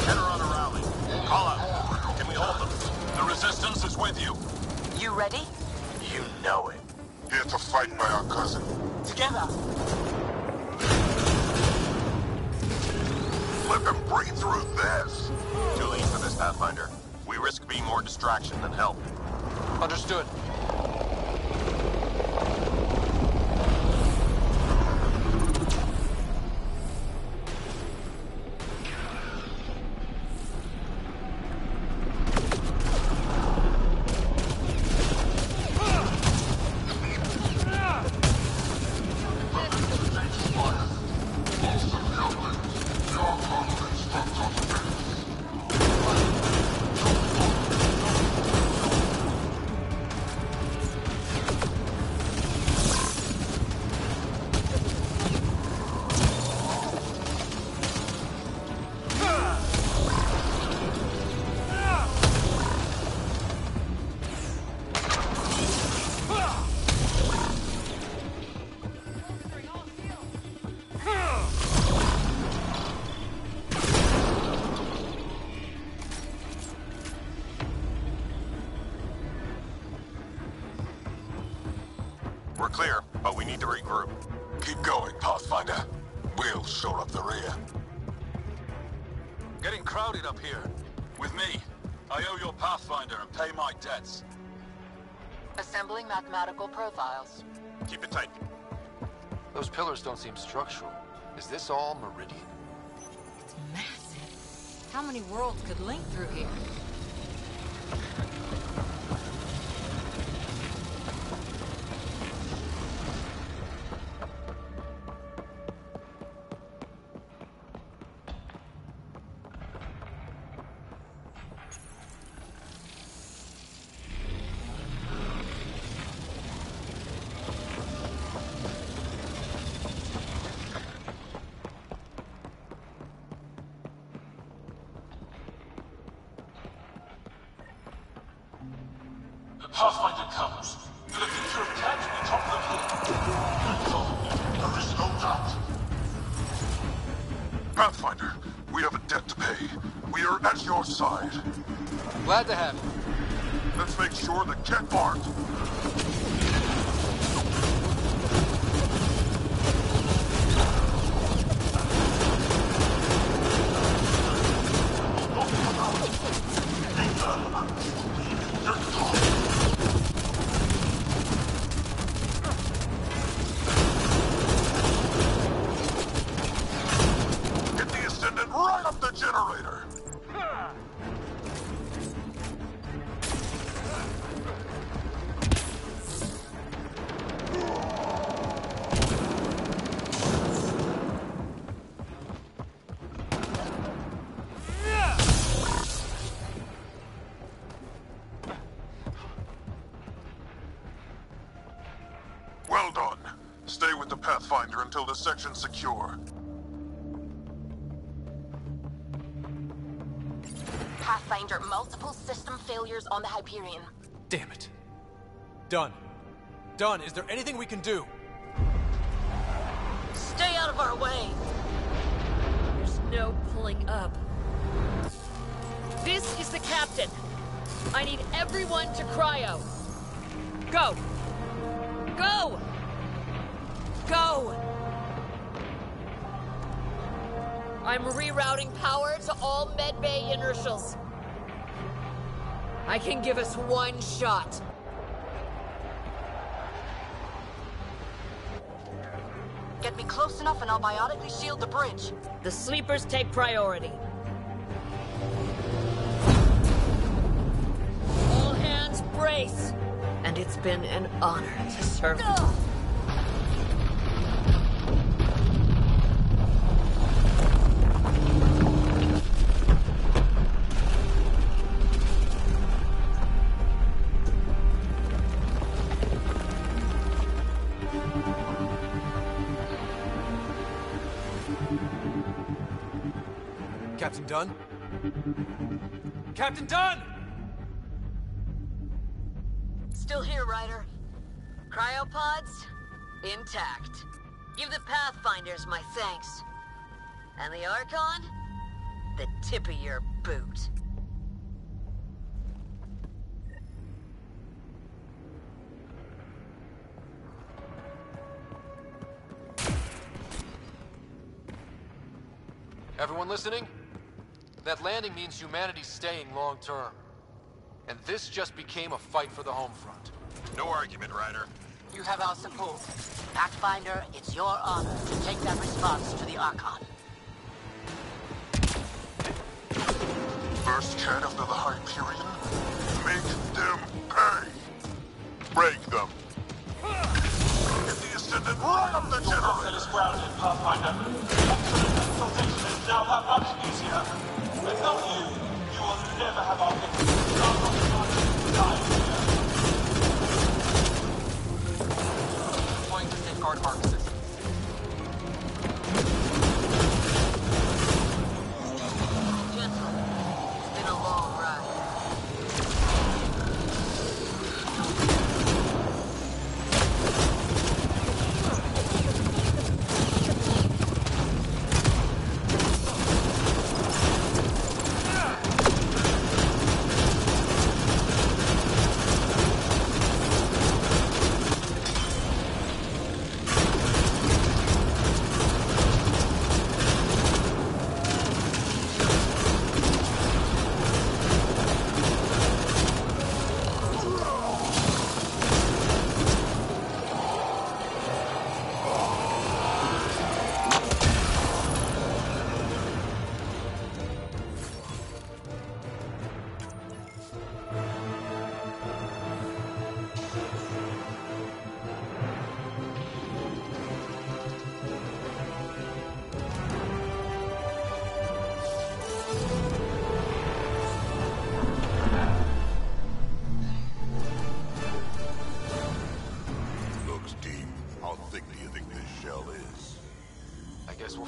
Get her on a rally. Call out. Can we hold them? The Resistance is with you. You ready? You know it. Here to fight by our cousin. Together! Let them breathe through this. Too late for this, Pathfinder. We risk being more distraction than help. Understood. We're clear, but we need to regroup. Keep going, Pathfinder. We'll shore up the rear. Getting crowded up here. With me, I owe your Pathfinder and pay my debts. Assembling mathematical profiles. Keep it tight. Those pillars don't seem structural. Is this all Meridian? It's massive. How many worlds could link through here? Pathfinder comes. The future of Cat will top the hill. There is no doubt. Pathfinder, we have a debt to pay. We are at your side. Glad to have you. Let's make sure the Cat aren't. Get the Ascendant right up the generator! Well done. Stay with the Pathfinder until the section's secure. Pathfinder, multiple system failures on the Hyperion. Damn it. Done. Done. Is there anything we can do? Stay out of our way! There's no pulling up. This is the captain. I need everyone to cryo. Go! Go! Go! I'm rerouting power to all medbay inertials. I can give us one shot. Get me close enough and I'll biotically shield the bridge. The sleepers take priority. All hands brace. And it's been an honor to serve you. Captain Dunn? Captain Dunn! Still here, Ryder. Cryopods? Intact. Give the Pathfinders my thanks. And the Archon? The tip of your boot. Everyone listening? That landing means humanity's staying long term. And this just became a fight for the home front. No argument, Ryder. You have our support. Pathfinder, it's your honor to take that response to the Archon. First Cat after the Hyperion? Make them pay! Break them! Get the Ascendant right up the generator! Your is grounded, Pathfinder. Consultation is now that much easier. Without you, you will never have our Going to safeguard Arc system. Gentle. It's been a long ride.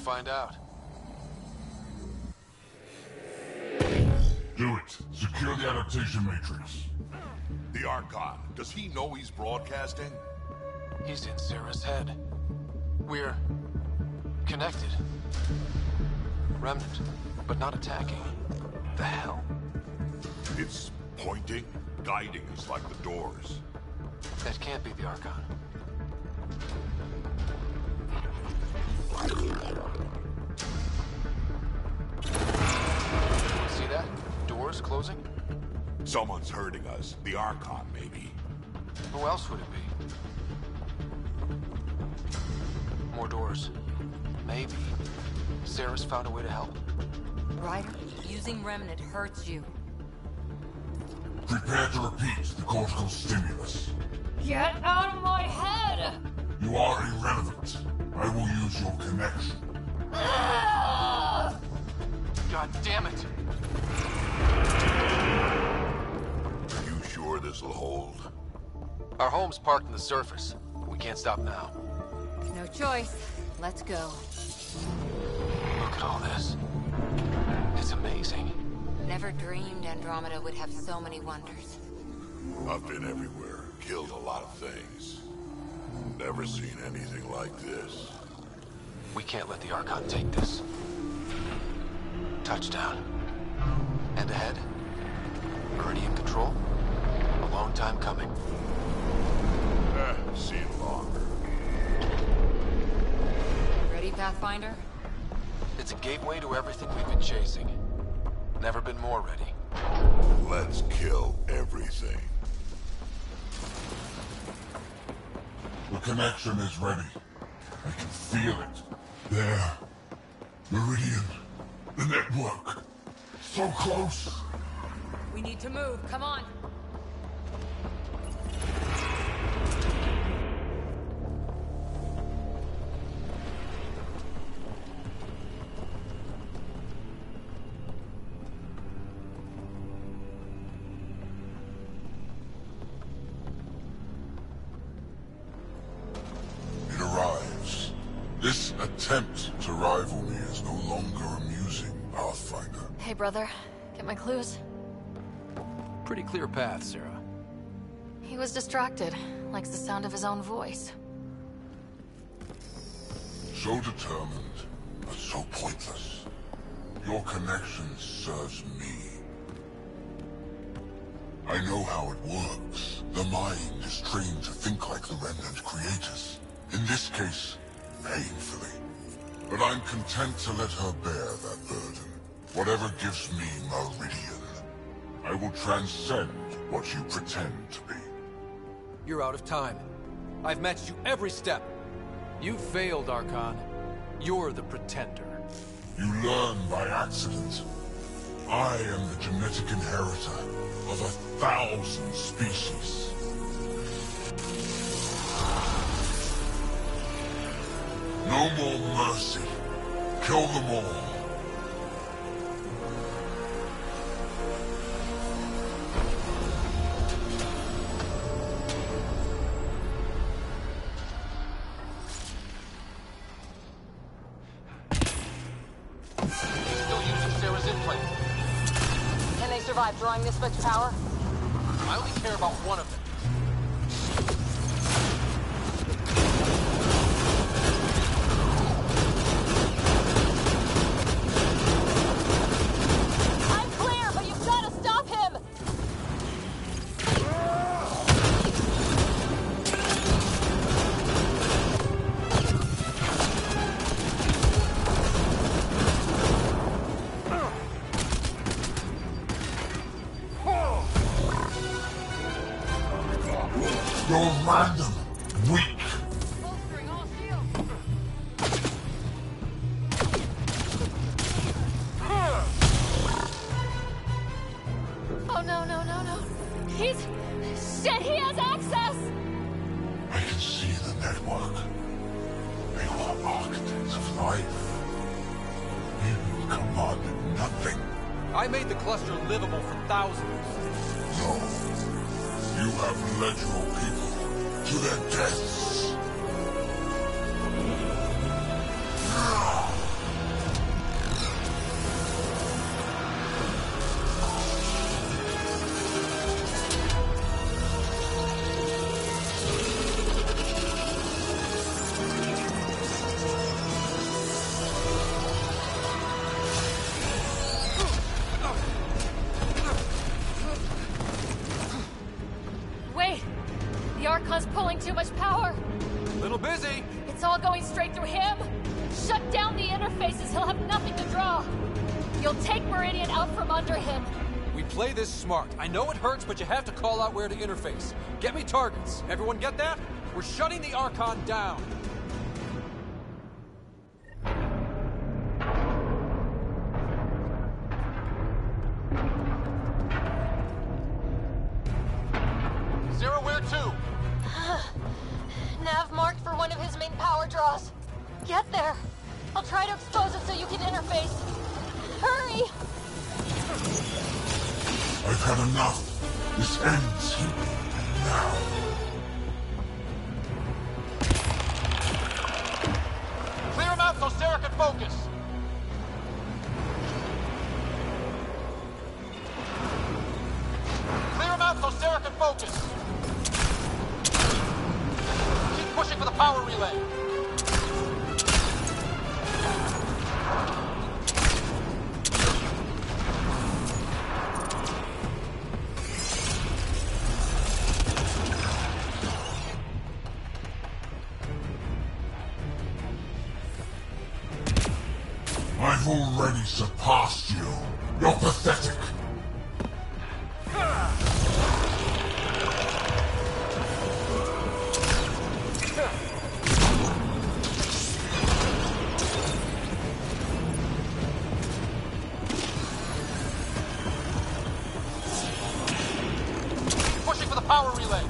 find out. Do it. Secure the adaptation matrix. The Archon, does he know he's broadcasting? He's in Sarah's head. We're connected. Remnant, but not attacking. The hell? It's pointing, guiding us like the doors. That can't be the Archon. See that? Doors closing? Someone's hurting us. The Archon, maybe. Who else would it be? More doors. Maybe. Sarah's found a way to help. Ryder, using Remnant hurts you. Prepare to repeat the cortical stimulus. Get out of my head! You are irrelevant. I will use your connection. God damn it! You sure this'll hold? Our home's parked on the surface. We can't stop now. No choice. Let's go. Look at all this. It's amazing. Never dreamed Andromeda would have so many wonders. I've been everywhere, killed a lot of things. Never seen anything like this. We can't let the Archon take this. Touchdown. And ahead? Meridian control? A long time coming. See you longer. Ready, Pathfinder? It's a gateway to everything we've been chasing. Never been more ready. Let's kill everything. The connection is ready. I can feel it. There. Meridian. The network. So close. We need to move. Come on. It arrives. This attempt to rival me is no longer amusing, Pathfinder. Hey, brother. Get my clues? Pretty clear path, Sarah. He was distracted. Likes the sound of his own voice. So determined, but so pointless. Your connection serves me. I know how it works. The mind is trained to think like the Remnant creators. In this case, painfully. But I'm content to let her bear that burden. Whatever gives me Meridian. I will transcend what you pretend to be. You're out of time. I've matched you every step. You failed, Archon. You're the pretender. You learn by accident. I am the genetic inheritor of 1,000 species. No more mercy. Kill them all. Still using Sarah's implant. Can they survive drawing this much power? I only care about one of them. I'm clear, but you've got to stop him! You're random. Weak. Oh, no, no, no, no. He's... Shit, he has access! I can see the network. They are architects of life. You commanded nothing. I made the cluster livable for thousands. No. You have led your people to their deaths. It's all going straight through him? Shut down the interfaces, he'll have nothing to draw. You'll take Meridian out from under him. We play this smart. I know it hurts, but you have to call out where to interface. Get me targets. Everyone get that? We're shutting the Archon down. Sarah, where to? Nav marked for one of his main power draws. Get there. I'll try to expose it so you can interface. Hurry! I've had enough. This ends here and now. Clear him out so Sarah can focus. Clear him out so Sarah can focus. Keep pushing for the power relay. I've already surpassed you. You're pathetic. Pushing for the power relay.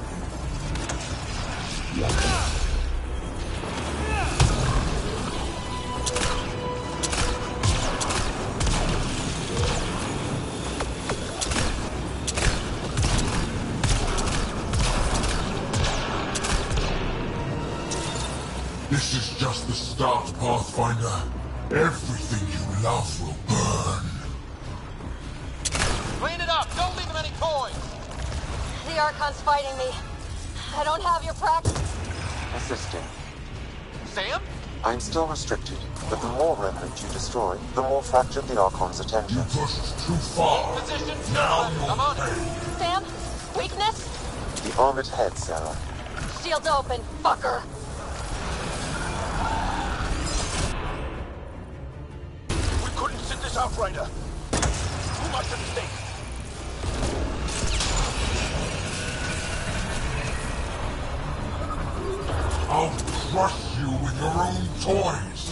This is just the start, Pathfinder. Everything you love will burn. Clean it up. Don't leave him any toys. The Archon's fighting me. I don't have your practice. Assisting. Sam? I'm still restricted, but the more remnant you destroy, the more fractured the Archon's attention. You pushed too far. Position. Now I'm on it. Sam? Weakness? The armored head, Sarah. Shield's open, fucker. We couldn't sit this out, Ryder. Too much at stake. I'll crush you with your own toys.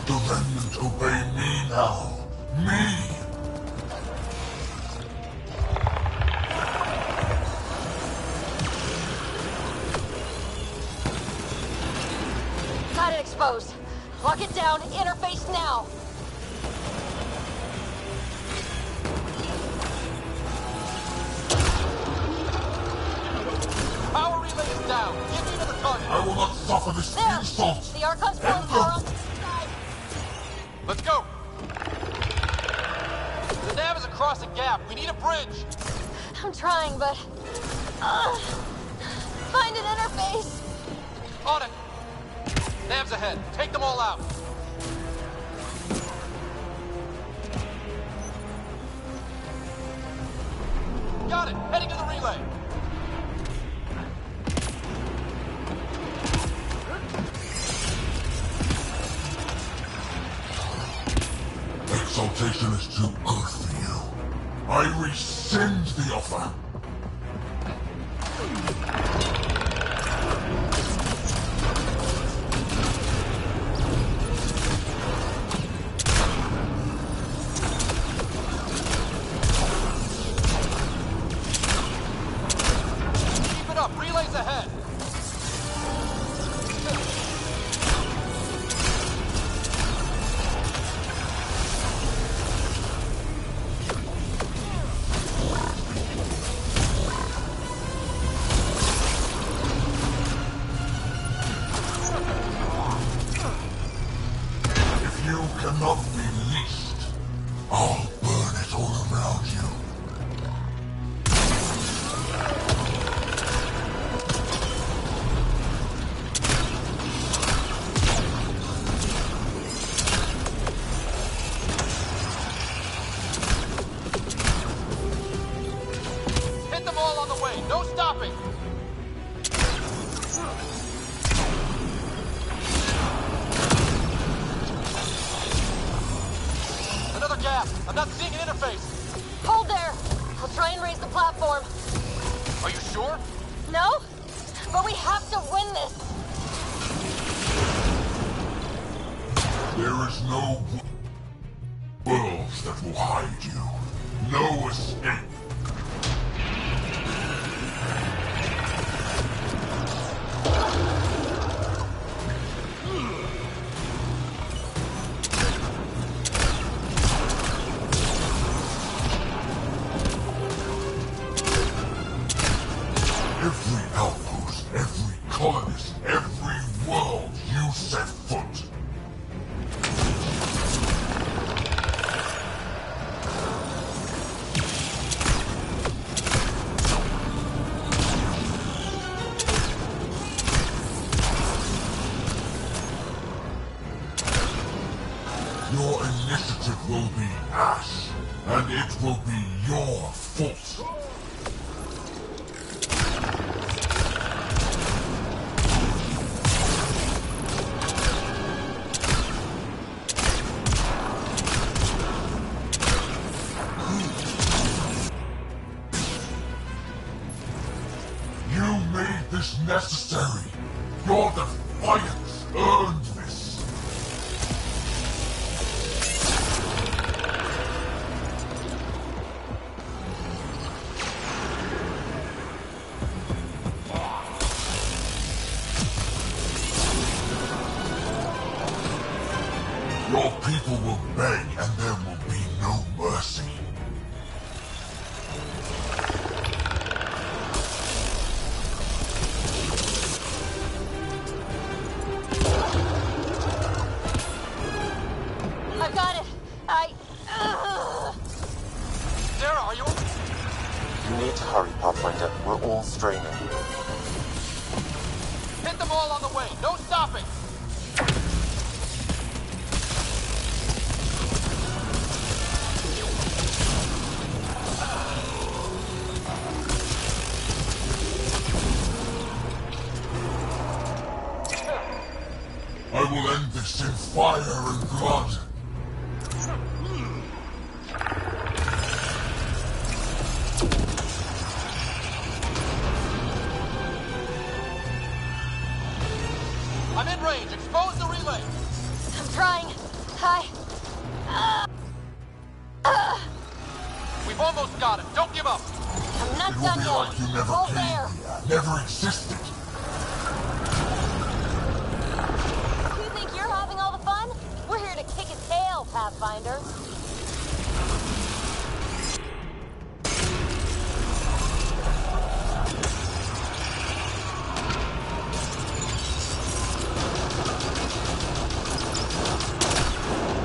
The remnant obey me now. Me! Got it exposed. Lock it down, interface now. Power relay is down. Get me to the target. I will not suffer this There! insult. The Archon's pulling power on the side. Let's go. The nav is across a gap. We need a bridge. I'm trying, but... find an interface. On it. Nav's ahead. Take them all out. Got it. Heading to the relay. Exaltation is too good for you. I rescind the offer. Keep it up. Relays ahead. If you cannot be leashed, I'll burn it all around you. gap. I'm not seeing an interface. Hold there. I'll try and raise the platform. Are you sure? No? But we have to win this. There is no worlds that will hide you. No escape. Every outpost, every colonist, every world you set foot. Your initiative will be ash, and it will be your fault. You made this necessary. Your defiance earned this. Your people will beg, and there will be no mercy. I've got it. Sarah, are you... You need to hurry, Pathfinder. We're all straining. Hit them all on the way. No stopping. I will end this in fire and blood. I'm in range. Expose the relay. I'm trying. We've almost got it. Don't give up. I'm not It will done be yet. like you never Hold came there. here, never existed. You think you're having all the fun? We're here to kick a tail, Pathfinder.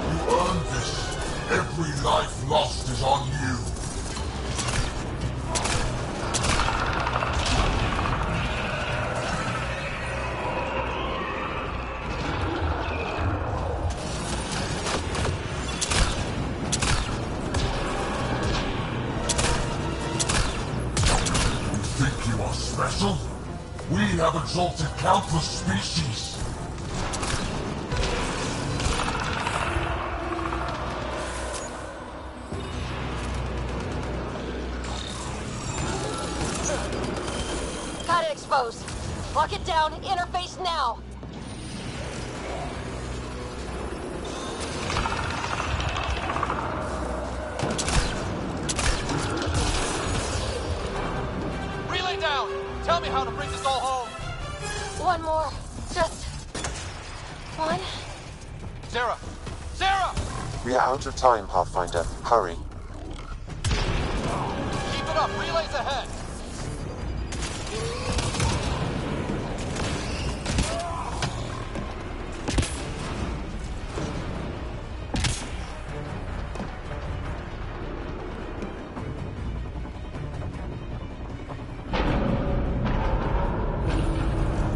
You earned this. Every life lost is on you. You think you are special? We have exalted countless species. Got it exposed. Lock it down. Interface now. Relay down. Tell me how to bring this all home. One more. Just one. Sarah! Sarah! We are out of time, Pathfinder. Hurry. Keep it up. Relays ahead.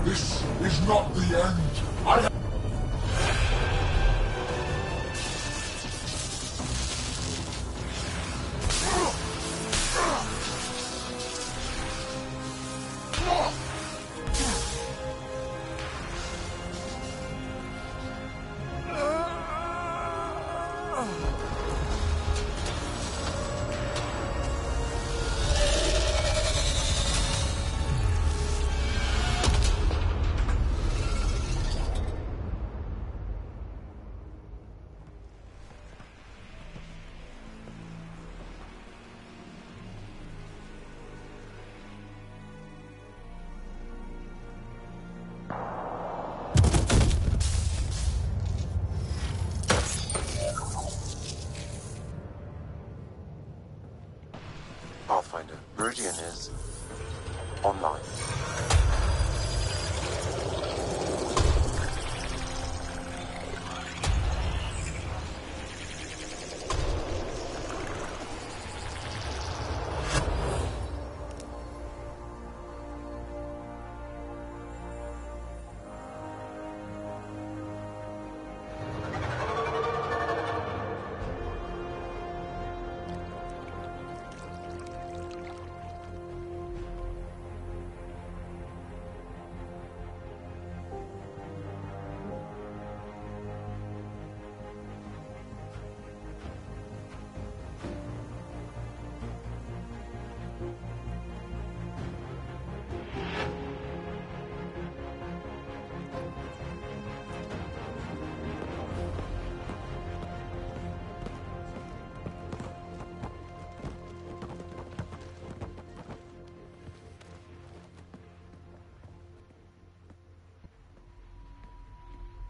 This is not the end. I have... Meridian is online.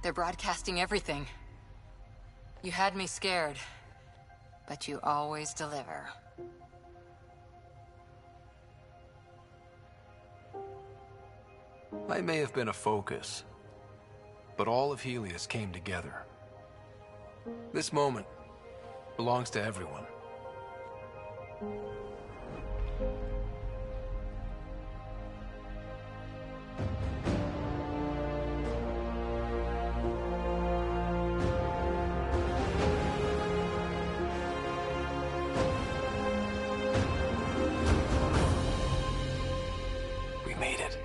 They're broadcasting everything. You had me scared, but you always deliver. I may have been a focus, but all of Helios came together. This moment belongs to everyone. We made it.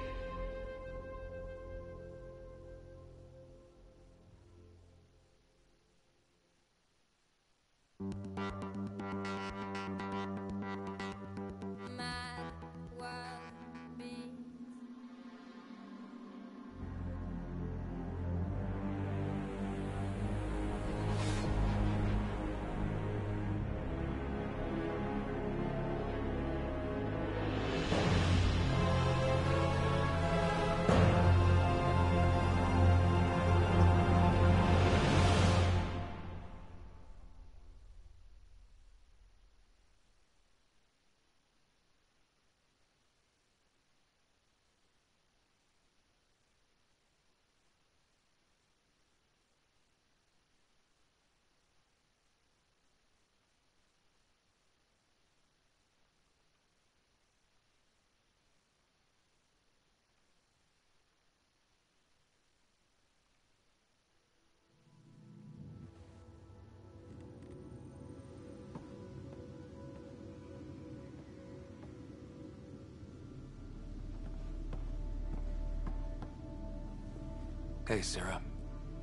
Hey, Sarah.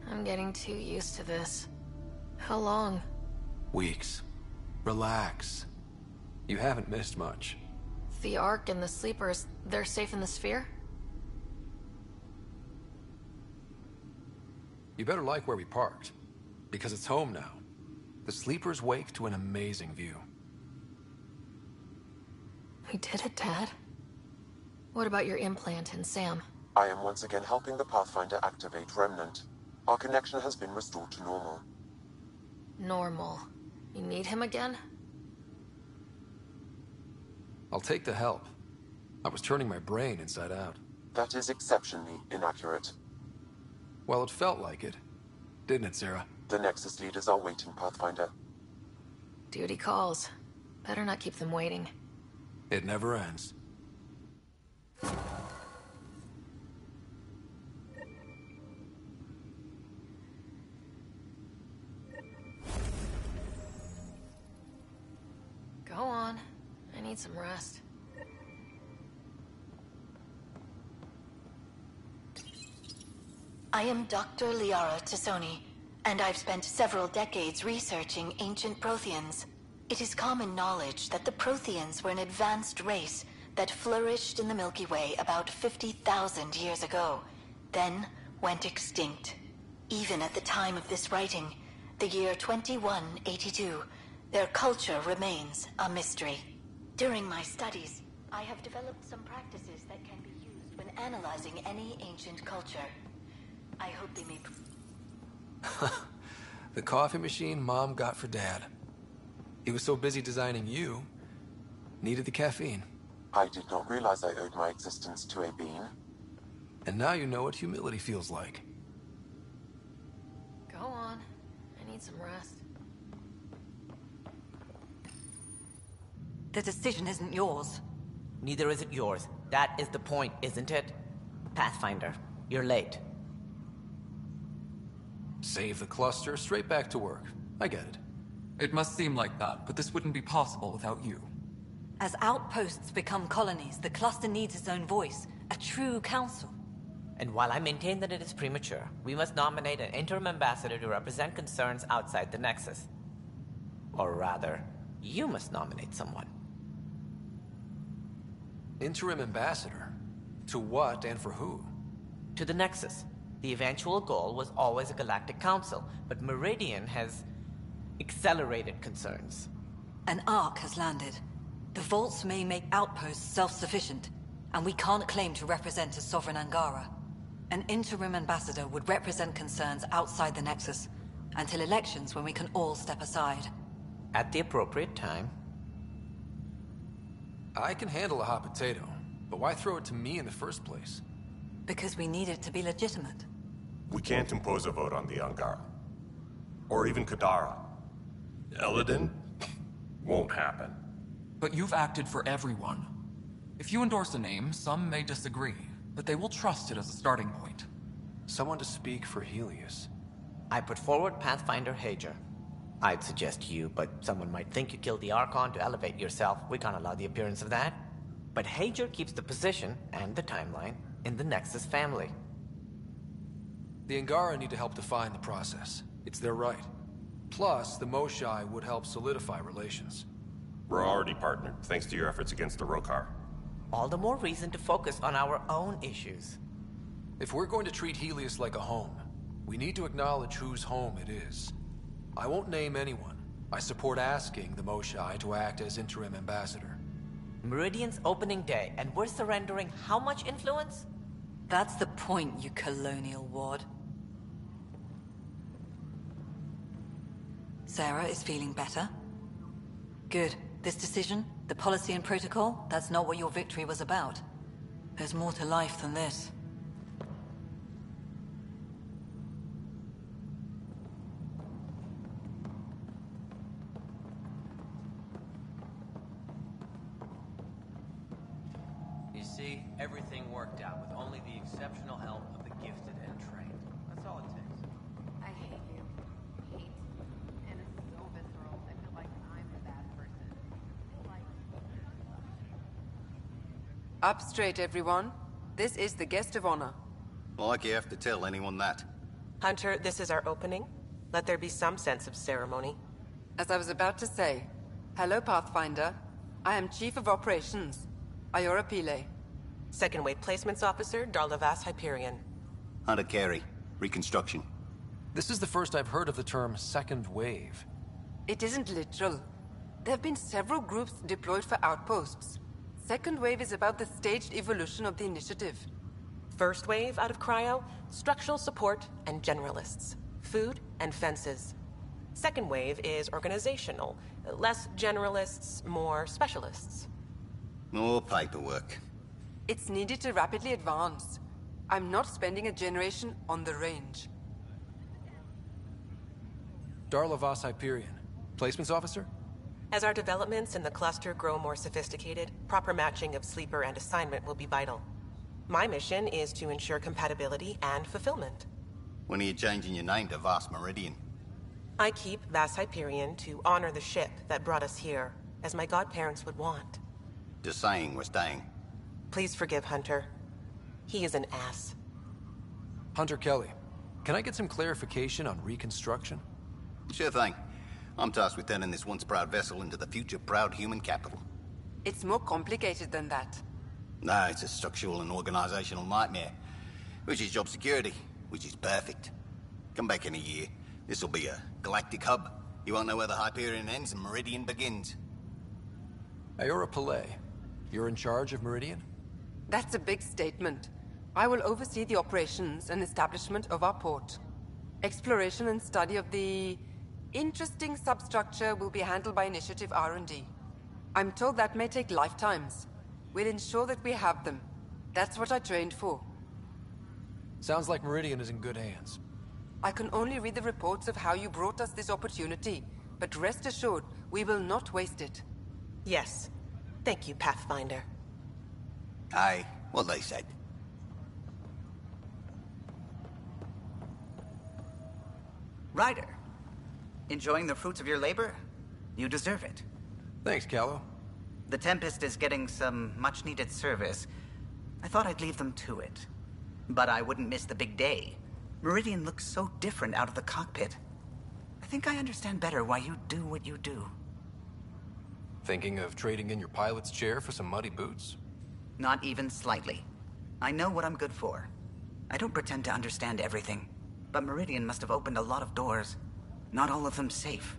I'm getting too used to this. How long? Weeks. Relax. You haven't missed much. The Ark and the Sleepers, they're safe in the sphere? You better like where we parked, because it's home now. The Sleepers wake to an amazing view. We did it, Dad. What about your implant and Sam? I am once again helping the Pathfinder activate Remnant. Our connection has been restored to normal. Normal. You need him again? I'll take the help. I was turning my brain inside out. That is exceptionally inaccurate. Well, it felt like it. Didn't it, Sarah? The Nexus leaders are waiting, Pathfinder. Duty calls. Better not keep them waiting. It never ends. Go on. I need some rest. I am Dr. Liara Tassoni, and I've spent several decades researching ancient Protheans. It is common knowledge that the Protheans were an advanced race that flourished in the Milky Way about 50,000 years ago, then went extinct. Even at the time of this writing, the year 2182, their culture remains a mystery. During my studies, I have developed some practices that can be used when analyzing any ancient culture. I hope they may... The coffee machine Mom got for Dad. He was so busy designing you, Needed the caffeine. I did not realize I owed my existence to a bean. And now you know what humility feels like. Go on. I need some rest. The decision isn't yours. Neither is it yours. That is the point, isn't it? Pathfinder, you're late. Save the cluster, straight back to work. I get it. It must seem like that, but this wouldn't be possible without you. As outposts become colonies, the cluster needs its own voice, a true council. And while I maintain that it is premature, we must nominate an interim ambassador to represent concerns outside the Nexus. Or rather, you must nominate someone. Interim ambassador? To what and for who? To the Nexus. The eventual goal was always a galactic council, but Meridian has accelerated concerns. An Ark has landed. The vaults may make outposts self-sufficient, and we can't claim to represent a sovereign Angara. An interim ambassador would represent concerns outside the Nexus, until elections when we can all step aside. At the appropriate time. I can handle a hot potato, but why throw it to me in the first place? Because we need it to be legitimate. We can't impose a vote on the Angara. Or even Kadara. Eladin? Won't happen. But you've acted for everyone. If you endorse a name, some may disagree, but they will trust it as a starting point. Someone to speak for Helios. I put forward Pathfinder Hager. I'd suggest you, but someone might think you killed the Archon to elevate yourself. We can't allow the appearance of that. But Hager keeps the position and the timeline in the Nexus family. The Angara need to help define the process. It's their right. Plus, the Moshai would help solidify relations. We're already partnered, thanks to your efforts against the Rokar. All the more reason to focus on our own issues. If we're going to treat Helios like a home, we need to acknowledge whose home it is. I won't name anyone. I support asking the Moshai to act as interim ambassador. Meridian's opening day, and we're surrendering how much influence? That's the point, you colonial wad. Sarah is feeling better? Good. This decision, the policy and protocol, that's not what your victory was about. There's more to life than this. You see, everything worked out with only the exceptional help of the gifted and trained. That's all it takes. I hate you. Hate. And it's so visceral. I feel like I'm the bad person. Up straight, everyone. This is the guest of honor. Like you have to tell anyone that. Hunter, this is our opening. Let there be some sense of ceremony. As I was about to say, hello, Pathfinder. I am Chief of Operations, Iora Pile. Second Wave Placements Officer, Darlavas Hyperion. Hunter Carey, Reconstruction. This is the first I've heard of the term second wave. It isn't literal. There have been several groups deployed for outposts. Second Wave is about the staged evolution of the initiative. First Wave out of Cryo, structural support and generalists. Food and fences. Second Wave is organizational. Less generalists, more specialists. More paperwork. It's needed to rapidly advance. I'm not spending a generation on the range. Darlavas Hyperion. Placements officer? As our developments in the cluster grow more sophisticated, proper matching of sleeper and assignment will be vital. My mission is to ensure compatibility and fulfillment. When are you changing your name to Vast Meridian? I keep Vas Hyperion to honor the ship that brought us here, as my godparents would want. Just saying we're staying. Please forgive Hunter. He is an ass. Hunter Kelly, can I get some clarification on reconstruction? Sure thing. I'm tasked with turning this once proud vessel into the future proud human capital. It's more complicated than that. No, it's a structural and organizational nightmare. Which is job security, which is perfect. Come back in a year. This'll be a galactic hub. You won't know where the Hyperion ends and Meridian begins. Iora Pile, you're in charge of Meridian? That's a big statement. I will oversee the operations and establishment of our port. Exploration and study of the interesting substructure will be handled by Initiative R&D. I'm told that may take lifetimes. We'll ensure that we have them. That's what I trained for. Sounds like Meridian is in good hands. I can only read the reports of how you brought us this opportunity, but rest assured, we will not waste it. Yes. Thank you, Pathfinder. Aye, what they said. Ryder, enjoying the fruits of your labor? You deserve it. Thanks, Callow. The Tempest is getting some much-needed service. I thought I'd leave them to it. But I wouldn't miss the big day. Meridian looks so different out of the cockpit. I think I understand better why you do what you do. Thinking of trading in your pilot's chair for some muddy boots? Not even slightly. I know what I'm good for. I don't pretend to understand everything, but Meridian must have opened a lot of doors. Not all of them safe.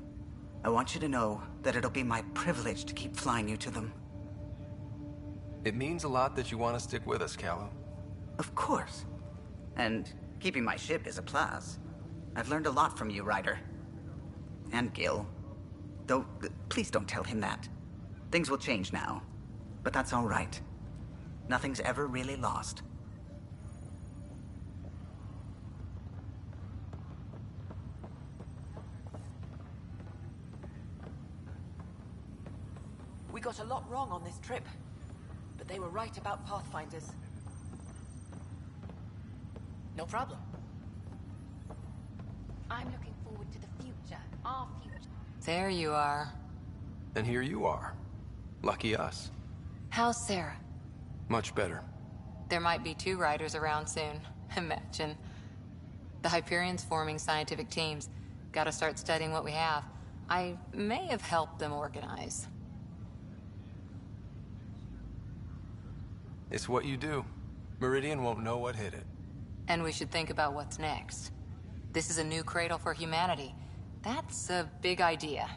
I want you to know that it'll be my privilege to keep flying you to them. It means a lot that you want to stick with us, Callow. Of course. And keeping my ship is a plus. I've learned a lot from you, Ryder. And Gil. Though, please don't tell him that. Things will change now. But that's all right. Nothing's ever really lost. We got a lot wrong on this trip, but they were right about Pathfinders. No problem. I'm looking forward to the future, our future. There you are. And here you are. Lucky us. How's Sarah? Much better. There might be 2 riders around soon. Imagine. The Hyperion's forming scientific teams. Gotta start studying what we have. I may have helped them organize. It's what you do. Meridian won't know what hit it. And we should think about what's next. This is a new cradle for humanity. That's a big idea.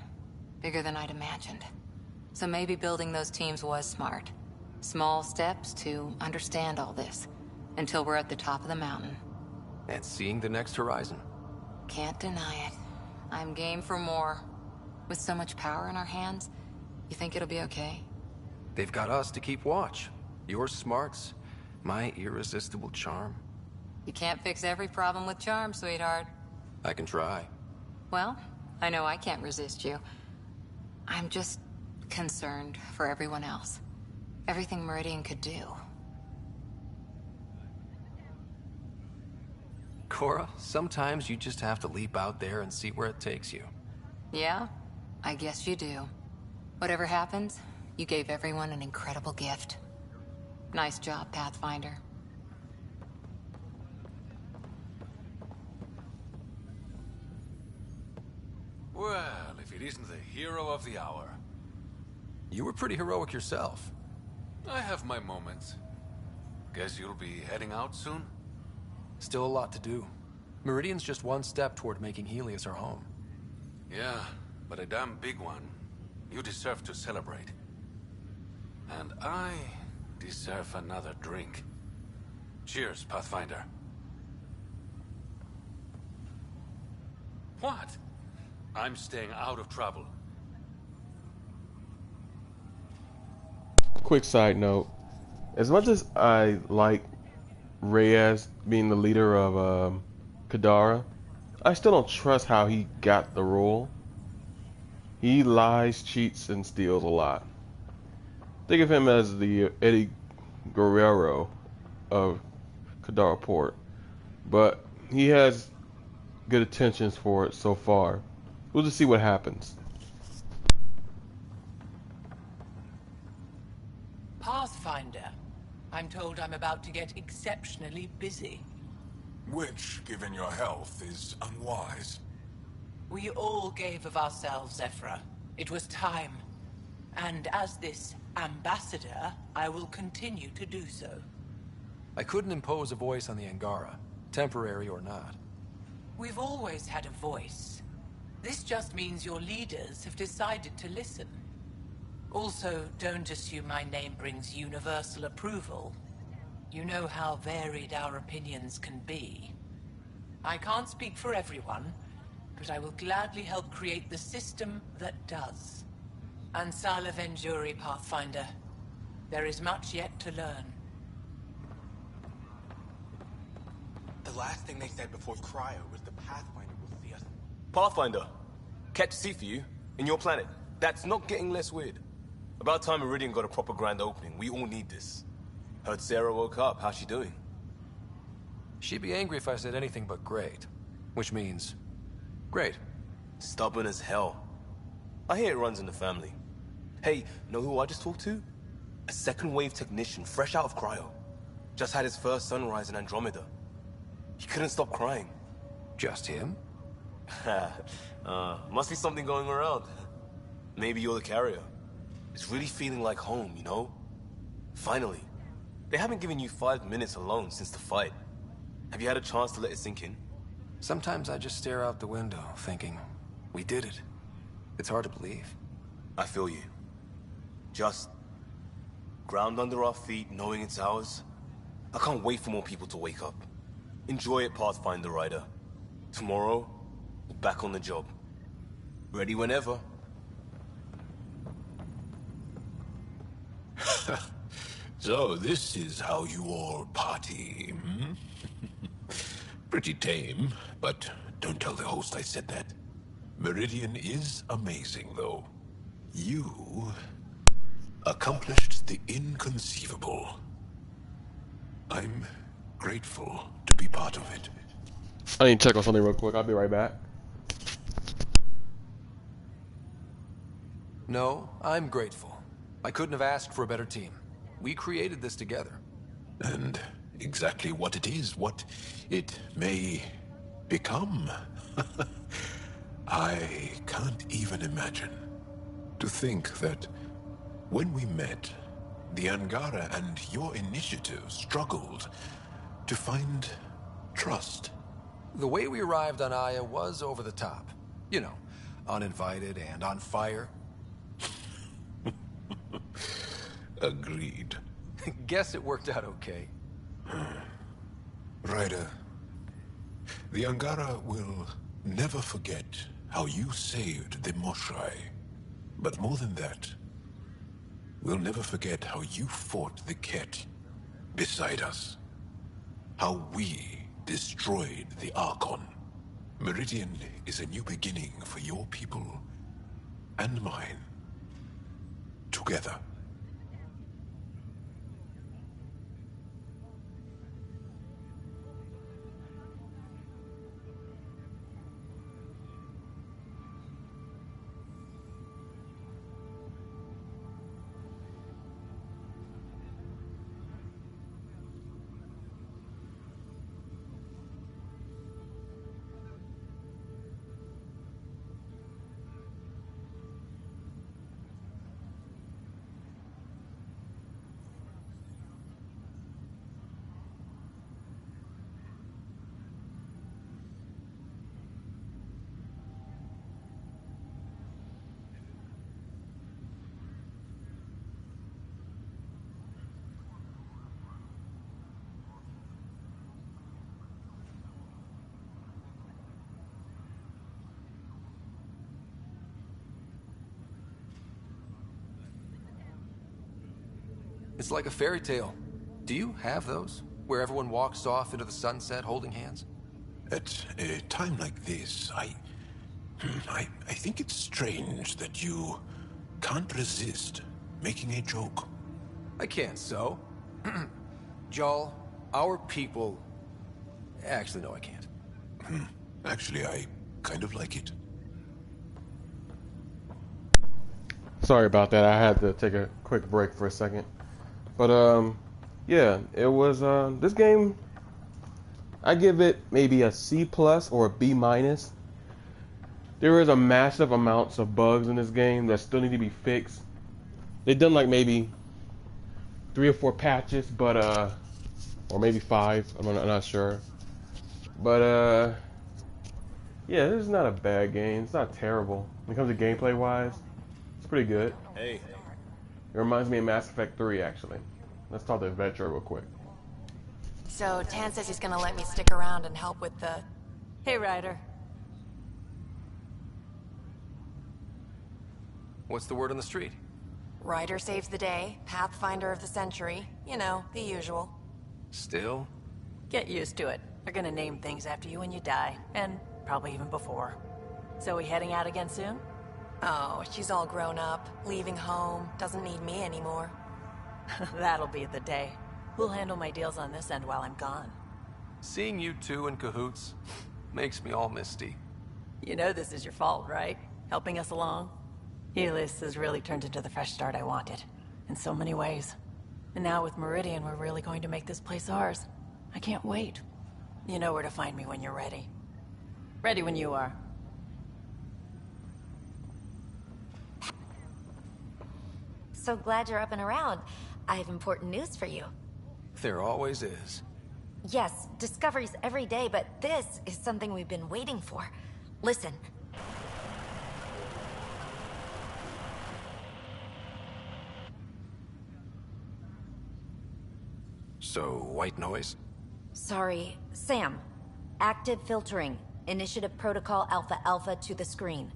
Bigger than I'd imagined. So maybe building those teams was smart. Small steps to understand all this. Until we're at the top of the mountain. And seeing the next horizon. Can't deny it. I'm game for more. With so much power in our hands, you think it'll be okay? They've got us to keep watch. Your smarts, my irresistible charm. You can't fix every problem with charm, sweetheart. I can try. Well, I know I can't resist you. I'm just concerned for everyone else. Everything Meridian could do. Cora, sometimes you just have to leap out there and see where it takes you. Yeah? I guess you do. Whatever happens, you gave everyone an incredible gift. Nice job, Pathfinder. Well, if it isn't the hero of the hour. You were pretty heroic yourself. I have my moments. Guess you'll be heading out soon? Still a lot to do. Meridian's just one step toward making Helios our home. Yeah, but a damn big one. You deserve to celebrate. And I deserve another drink. Cheers, Pathfinder. What? I'm staying out of trouble. Quick side note. As much as I like Reyes being the leader of Kadara, I still don't trust how he got the role. He lies, cheats, and steals a lot. Think of him as the Eddie Guerrero of Kadara Port. But he has good intentions for it so far. We'll just see what happens. Pathfinder, I'm told I'm about to get exceptionally busy. Which, given your health, is unwise. We all gave of ourselves, Ephra. It was time. And as this ambassador, I will continue to do so. I couldn't impose a voice on the Angara, temporary or not. We've always had a voice. This just means your leaders have decided to listen. Also, don't assume my name brings universal approval. You know how varied our opinions can be. I can't speak for everyone, but I will gladly help create the system that does. Ansala Venjuri, Pathfinder. There is much yet to learn. The last thing they said before Cryo was the Pathfinder will see us. Pathfinder, kept to see for you, in your planet. That's not getting less weird. About time Meridian got a proper grand opening. We all need this. Heard Sarah woke up. How's she doing? She'd be angry if I said anything but great. Which means... great. Stubborn as hell. I hear it runs in the family. Hey, know who I just talked to? A second-wave technician, fresh out of cryo. Just had his first sunrise in Andromeda. He couldn't stop crying. Just him? Must be something going around. Maybe you're the carrier. It's really feeling like home, you know? Finally. They haven't given you 5 minutes alone since the fight. Have you had a chance to let it sink in? Sometimes I just stare out the window, thinking, we did it. It's hard to believe. I feel you. Just ground under our feet, knowing it's ours. I can't wait for more people to wake up. Enjoy it, Pathfinder Rider. Tomorrow, we're back on the job. Ready whenever. So this is how you all party, hmm? Pretty tame, but don't tell the host I said that. Meridian is amazing, though. You accomplished the inconceivable. I'm grateful to be part of it. I need to check on something real quick. I'll be right back. No, I'm grateful. I couldn't have asked for a better team. We created this together. And exactly what it is, what it may become. I can't even imagine. To think that when we met, the Angara and your initiative struggled to find trust. The way we arrived on Aya was over the top. You know, uninvited and on fire. Agreed. Guess it worked out okay. Ryder, the Angara will never forget how you saved the Moshai. But more than that, we'll never forget how you fought the Ket beside us. How we destroyed the Archon. Meridian is a new beginning for your people and mine. Together. It's like a fairy tale. Do you have those? Where everyone walks off into the sunset holding hands? At a time like this, I think it's strange that you can't resist making a joke. I can't, so. Jarl, our people... Actually, no, I can't. Actually, I kind of like it. Sorry about that. I had to take a quick break for a second. But, yeah, it was, this game, I give it maybe a C+ or a B-. There is a massive amounts of bugs in this game that still need to be fixed. They've done like maybe 3 or 4 patches, but, or maybe 5, I'm not sure. But, yeah, this is not a bad game. It's not terrible. When it comes to gameplay-wise, it's pretty good. Hey. It reminds me of Mass Effect 3, actually. Let's talk to Adventure real quick. So, Tan says he's gonna let me stick around and help with the... Hey, Ryder. What's the word on the street? Ryder saves the day, Pathfinder of the century. You know, the usual. Still? Get used to it. They're gonna name things after you when you die, and probably even before. So we heading out again soon? Oh, she's all grown up, leaving home, doesn't need me anymore. That'll be the day. Who'll handle my deals on this end while I'm gone? Seeing you two in cahoots makes me all misty. You know this is your fault, right? Helping us along? Helios has really turned into the fresh start I wanted. In so many ways. And now with Meridian, we're really going to make this place ours. I can't wait. You know where to find me when you're ready. Ready when you are. So glad you're up and around. I have important news for you. There always is. Yes, discoveries every day, but this is something we've been waiting for. Listen. So, white noise? Sorry, Sam. Active filtering. Initiative Protocol Alpha Alpha to the screen.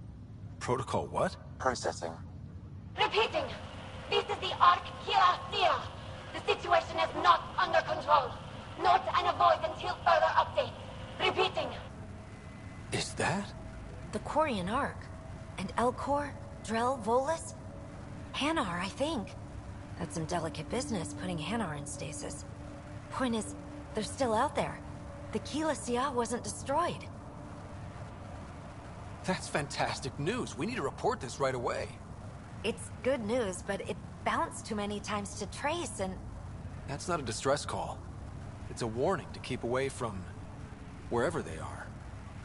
Protocol what? Processing. Repeating. This is the Ark Kira. The situation is not under control. Note and avoid until further updates. Repeating. Is that? The Quarian Ark. And Elcor, Drell, Volus? Hanar, I think. That's some delicate business, putting Hanar in stasis. Point is, they're still out there. The Keela Sia wasn't destroyed. That's fantastic news. We need to report this right away. It's good news, but it bounced too many times to trace and... That's not a distress call. It's a warning to keep away from wherever they are.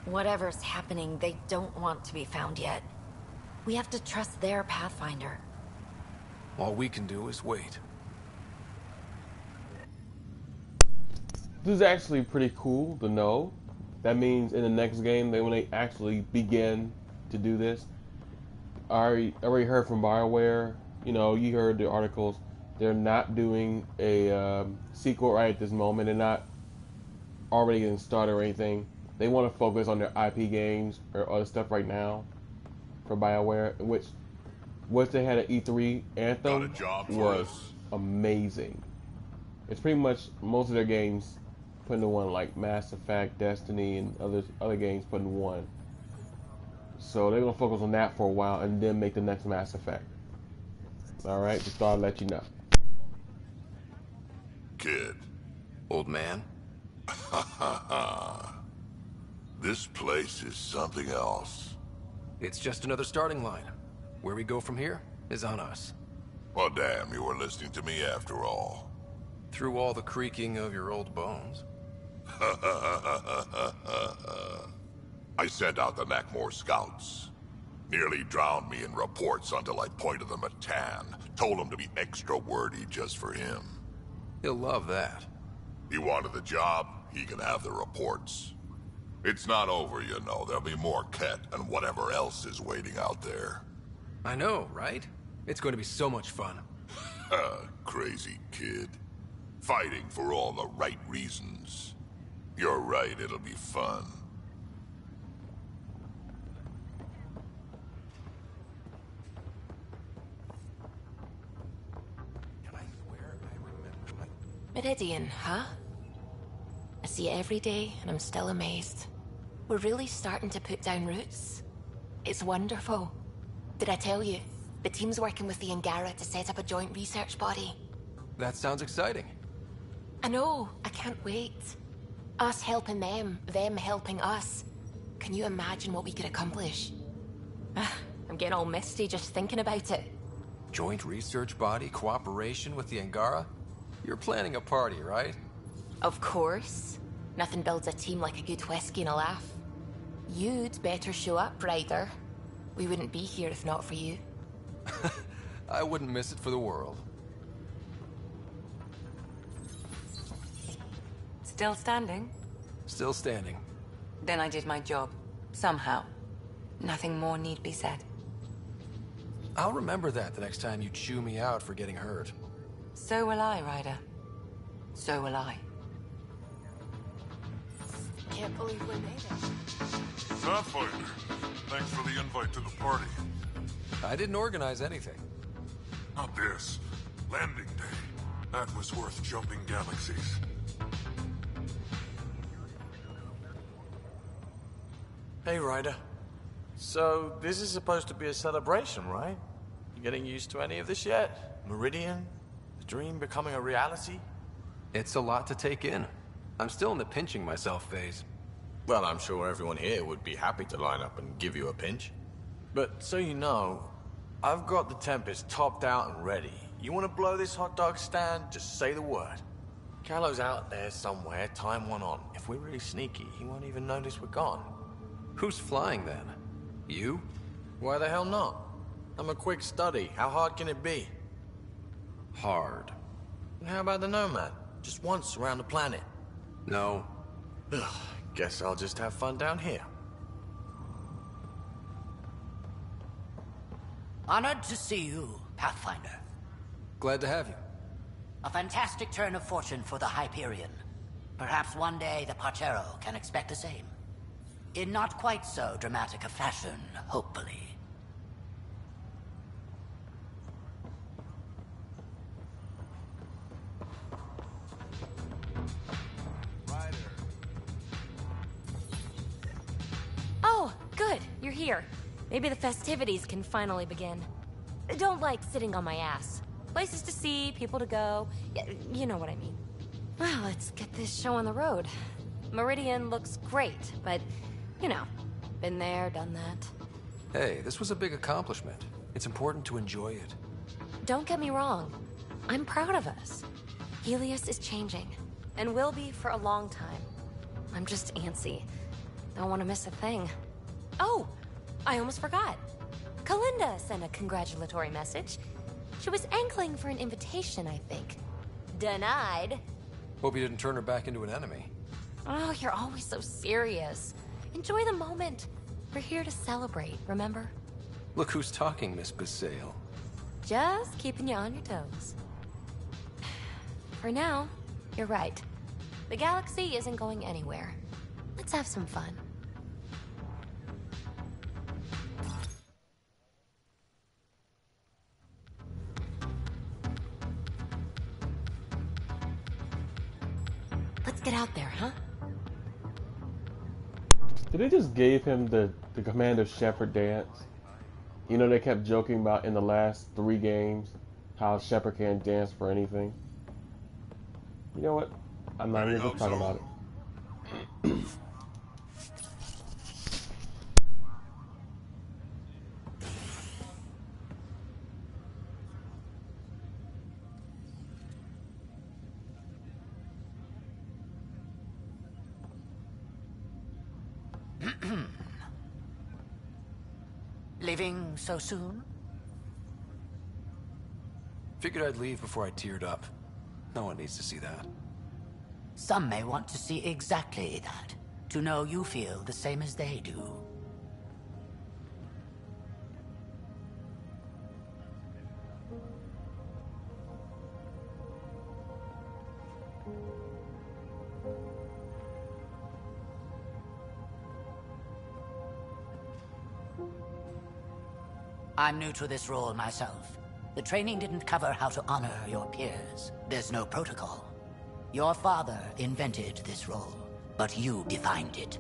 Whatever's happening, they don't want to be found yet. We have to trust their Pathfinder. All we can do is wait. This is actually pretty cool to know. That means in the next game, when they actually begin to do this, I already heard from BioWare. You know, you heard the articles. They're not doing a sequel right at this moment. They're not already getting started or anything. They want to focus on their IP games or other stuff right now for BioWare, which what they had at E3 Anthem was amazing. It's pretty much most of their games put into one, like Mass Effect, Destiny, and other games put in one. So they're gonna focus on that for a while and then make the next Mass Effect. All right, just thought I'd let you know. Kid. Old man? This place is something else. It's just another starting line. Where we go from here is on us. Well, damn, you were listening to me after all. Through all the creaking of your old bones. I sent out the Nakmor scouts. Nearly drowned me in reports until I pointed them at Tan. Told him to be extra wordy just for him. He'll love that. He wanted the job, he can have the reports. It's not over, you know. There'll be more Ket and whatever else is waiting out there. I know, right? It's going to be so much fun. Crazy kid. Fighting for all the right reasons. You're right, it'll be fun. Meridian, huh? I see it every day, and I'm still amazed. We're really starting to put down roots. It's wonderful. Did I tell you? The team's working with the Angara to set up a joint research body. That sounds exciting. I know. I can't wait. Us helping them helping us. Can you imagine what we could accomplish? I'm getting all misty just thinking about it. Joint research body, cooperation with the Angara? You're planning a party, right? Of course. Nothing builds a team like a good whiskey and a laugh. You'd better show up, Ryder. We wouldn't be here if not for you. I wouldn't miss it for the world. Still standing? Still standing. Then I did my job. Somehow. Nothing more need be said. I'll remember that the next time you chew me out for getting hurt. So will I, Ryder. So will I. Can't believe we made it. Pathfinder, thanks for the invite to the party. I didn't organize anything. Not this. Landing day. That was worth jumping galaxies. Hey, Ryder. So, this is supposed to be a celebration, right? You getting used to any of this yet? Meridian? The dream becoming a reality? It's a lot to take in. I'm still in the pinching myself phase. Well, I'm sure everyone here would be happy to line up and give you a pinch. But so you know, I've got the Tempest topped out and ready. You want to blow this hot dog stand? Just say the word. Callow's out there somewhere, time one on. If we're really sneaky, he won't even notice we're gone. Who's flying then? You? Why the hell not? I'm a quick study. How hard can it be? Hard. And how about the Nomad? Just once around the planet. No. Ugh, guess I'll just have fun down here. Honored to see you, Pathfinder. Glad to have you. A fantastic turn of fortune for the Hyperion. Perhaps one day the Parchero can expect the same. In not quite so dramatic a fashion, hopefully. Oh, good. You're here. Maybe the festivities can finally begin. Don't like sitting on my ass. Places to see, people to go. You know what I mean. Well, let's get this show on the road. Meridian looks great, but, you know, been there, done that. Hey, this was a big accomplishment. It's important to enjoy it. Don't get me wrong. I'm proud of us. Helios is changing, and will be for a long time. I'm just antsy. Don't want to miss a thing. Oh, I almost forgot. Kalinda sent a congratulatory message. She was angling for an invitation, I think. Denied. Hope you didn't turn her back into an enemy. Oh, you're always so serious. Enjoy the moment. We're here to celebrate, remember? Look who's talking, Miss Basale. Just keeping you on your toes. For now, you're right. The galaxy isn't going anywhere. Let's have some fun. Let's get out there, huh? Did they just gave him the Commander Shepard dance? You know, they kept joking about in the last 3 games how Shepard can't dance for anything. You know what? I'm not even going to talk about it. Leaving so soon? Figured I'd leave before I teared up. No one needs to see that. Some may want to see exactly that. To know you feel the same as they do. I'm new to this role myself. The training didn't cover how to honor your peers. There's no protocol. Your father invented this role, but you defined it.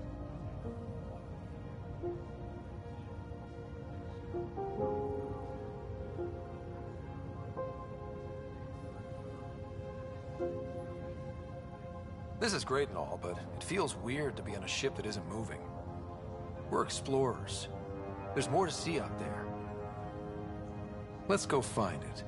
This is great and all, but it feels weird to be on a ship that isn't moving. We're explorers. There's more to see out there. Let's go find it.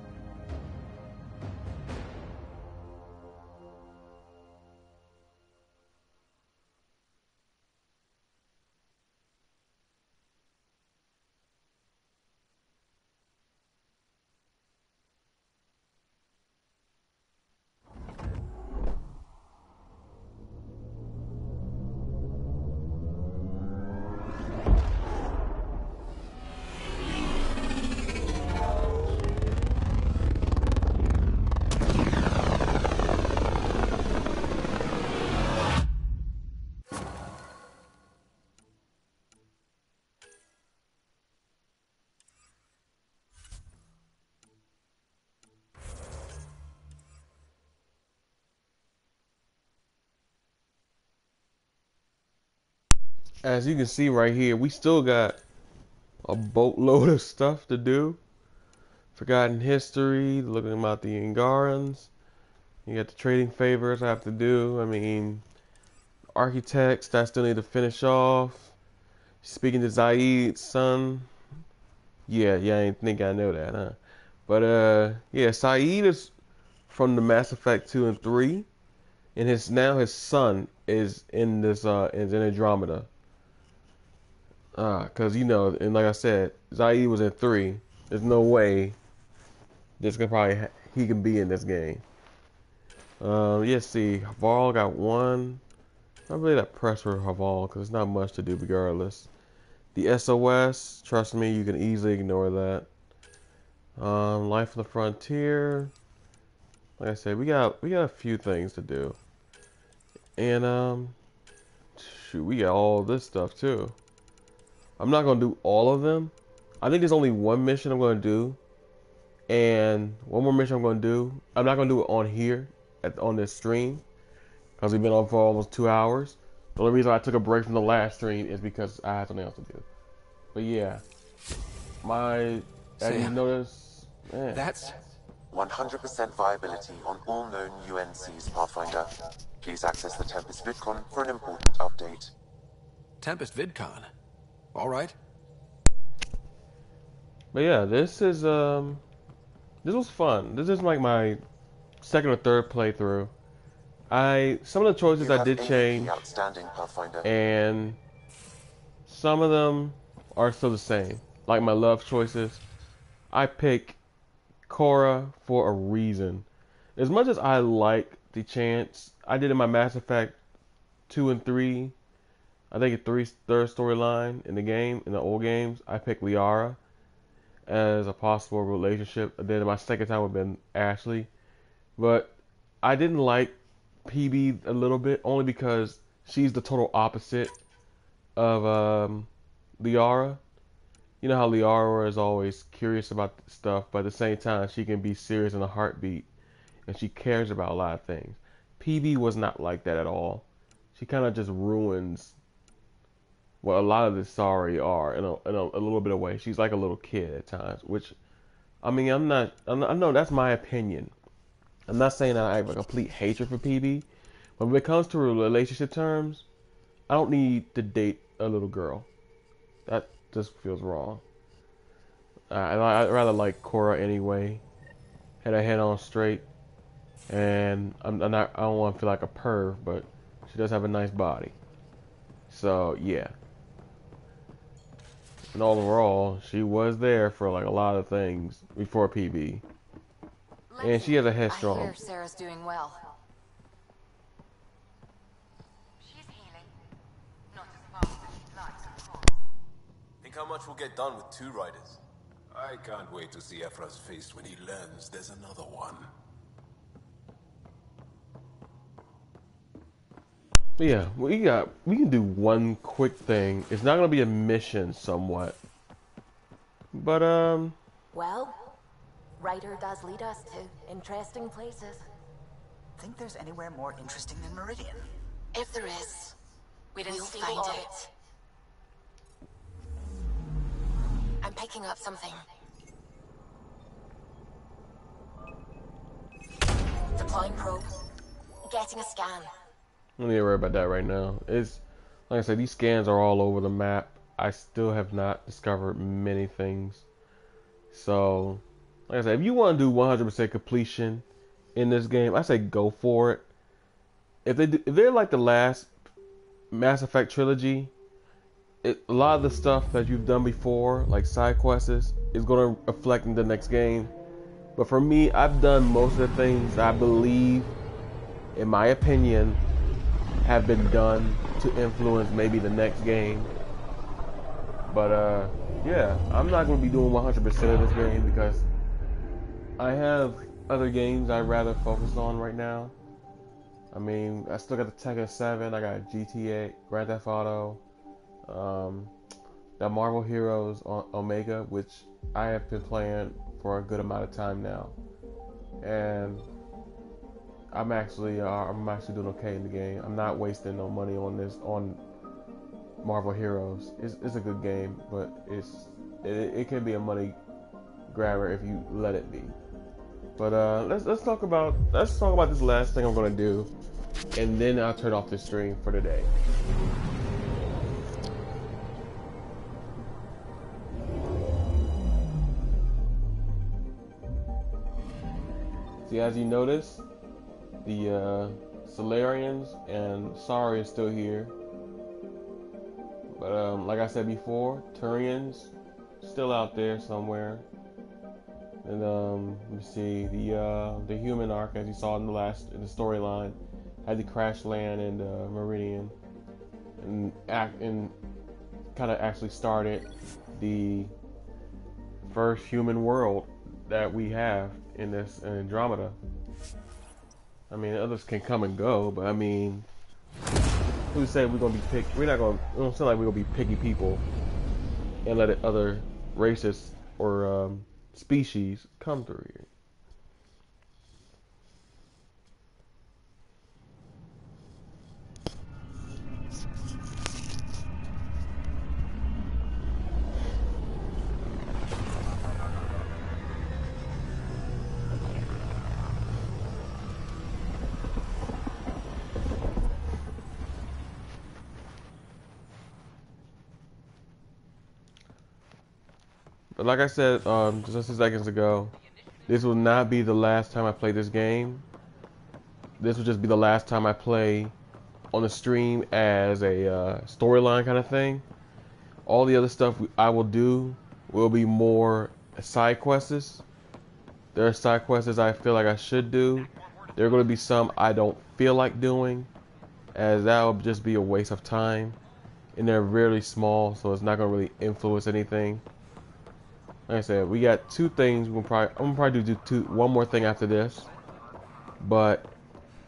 as you can see right here, we still got a boatload of stuff to do. Forgotten history, looking about the Angarans. You got the trading favors I have to do. I mean, architects that I still need to finish off. Speaking to Zaid's son. Yeah, I didn't think I know that, huh? But yeah, Saeed is from the Mass Effect 2 and 3, and his son is in this is in Andromeda. Cause you know, and like I said, Zaid was in 3. There's no way this can he can be in this game. Yeah, see, Haval got 1. Not really that pressed for Haval because it's not much to do regardless. The SOS, trust me, you can easily ignore that. Life on the Frontier. Like I said, we got a few things to do. And shoot, we got all this stuff too. I'm not gonna do all of them. I think there's only one mission I'm gonna do, and one more mission I'm gonna do. I'm not gonna do it on here on this stream because we've been on for almost 2 hours. The only reason I took a break from the last stream is because I had something else to do. But yeah, as you notice, man. That's 100% viability on all known UNCs, Pathfinder. Please access the Tempest VidCon for an important update. Tempest VidCon? Alright. But yeah, this was fun. This is like my second or third playthrough. Some of the choices I did change, and some of them are still the same. Like my love choices, I pick Cora for a reason. As much as I like the chance, I did in my Mass Effect 2 and 3, I think a third storyline in the game, in the old games, I picked Liara as a possible relationship. Then my second time would have been Ashley. But I didn't like PB a little bit, only because she's the total opposite of Liara. You know how Liara is always curious about stuff, but at the same time, she can be serious in a heartbeat, and she cares about a lot of things. PB was not like that at all. She kind of just ruins what a lot of the Sari are in a little bit of way. She's like a little kid at times, which, I mean, I know that's my opinion. I'm not saying I have a complete hatred for PB, but when it comes to relationship terms, I don't need to date a little girl. That just feels wrong. I'd rather like Cora anyway. Had her head on straight, and I don't want to feel like a perv, but she does have a nice body. So yeah. And overall, she was there for like a lot of things before PB. And she has a headstrong. I hear Sarah's doing well. She's healing. Not as fast as she'd like, of course. Think how much we'll get done with 2 riders? I can't wait to see Ephra's face when he learns there's another one. Yeah, we can do one quick thing. It's not gonna be a mission somewhat. But Well, Ryder does lead us to interesting places. Think there's anywhere more interesting than Meridian? If there is, we'll find find it. it. I'm picking up something. Deploying probe. Getting a scan. Don't need to worry about that right now. It's like I said, these scans are all over the map. I still have not discovered many things. So, like I said, if you want to do 100% completion in this game, I say go for it. If they're like the last Mass Effect trilogy, a lot of the stuff that you've done before, like side quests, is going to reflect in the next game. But for me, I've done most of the things I believe, in my opinion, have been done to influence maybe the next game. But yeah, I'm not going to be doing 100% of this game because I have other games I'd rather focus on right now. I mean, I still got the Tekken 7, I got GTA, Grand Theft Auto, got Marvel Heroes on Omega, which I have been playing for a good amount of time now, and I'm actually doing okay in the game. I'm not wasting no money on Marvel Heroes. It's a good game, but it can be a money grabber if you let it be. But let's talk about this last thing I'm gonna do, and then I'll turn off the stream for today. See, as you notice, the Solarians and Sari is still here. But like I said before, Turians still out there somewhere. And let me see, the human arc, as you saw in the storyline, had to crash land in Meridian, and kind of actually started the first human world that we have in this Andromeda. I mean, others can come and go, but I mean, who say we're gonna be picky? We're not gonna. It don't sound like we're gonna be picky people and let other races or species come through here. But like I said just a few seconds ago, this will not be the last time I play this game. This will just be the last time I play on the stream as a storyline kind of thing. All the other stuff I will do will be more side quests. There are side quests I feel like I should do. There are going to be some I don't feel like doing, as that will just be a waste of time. And they're really small, so it's not going to really influence anything. Like I said, we got two things. I'm gonna probably do one more thing after this. But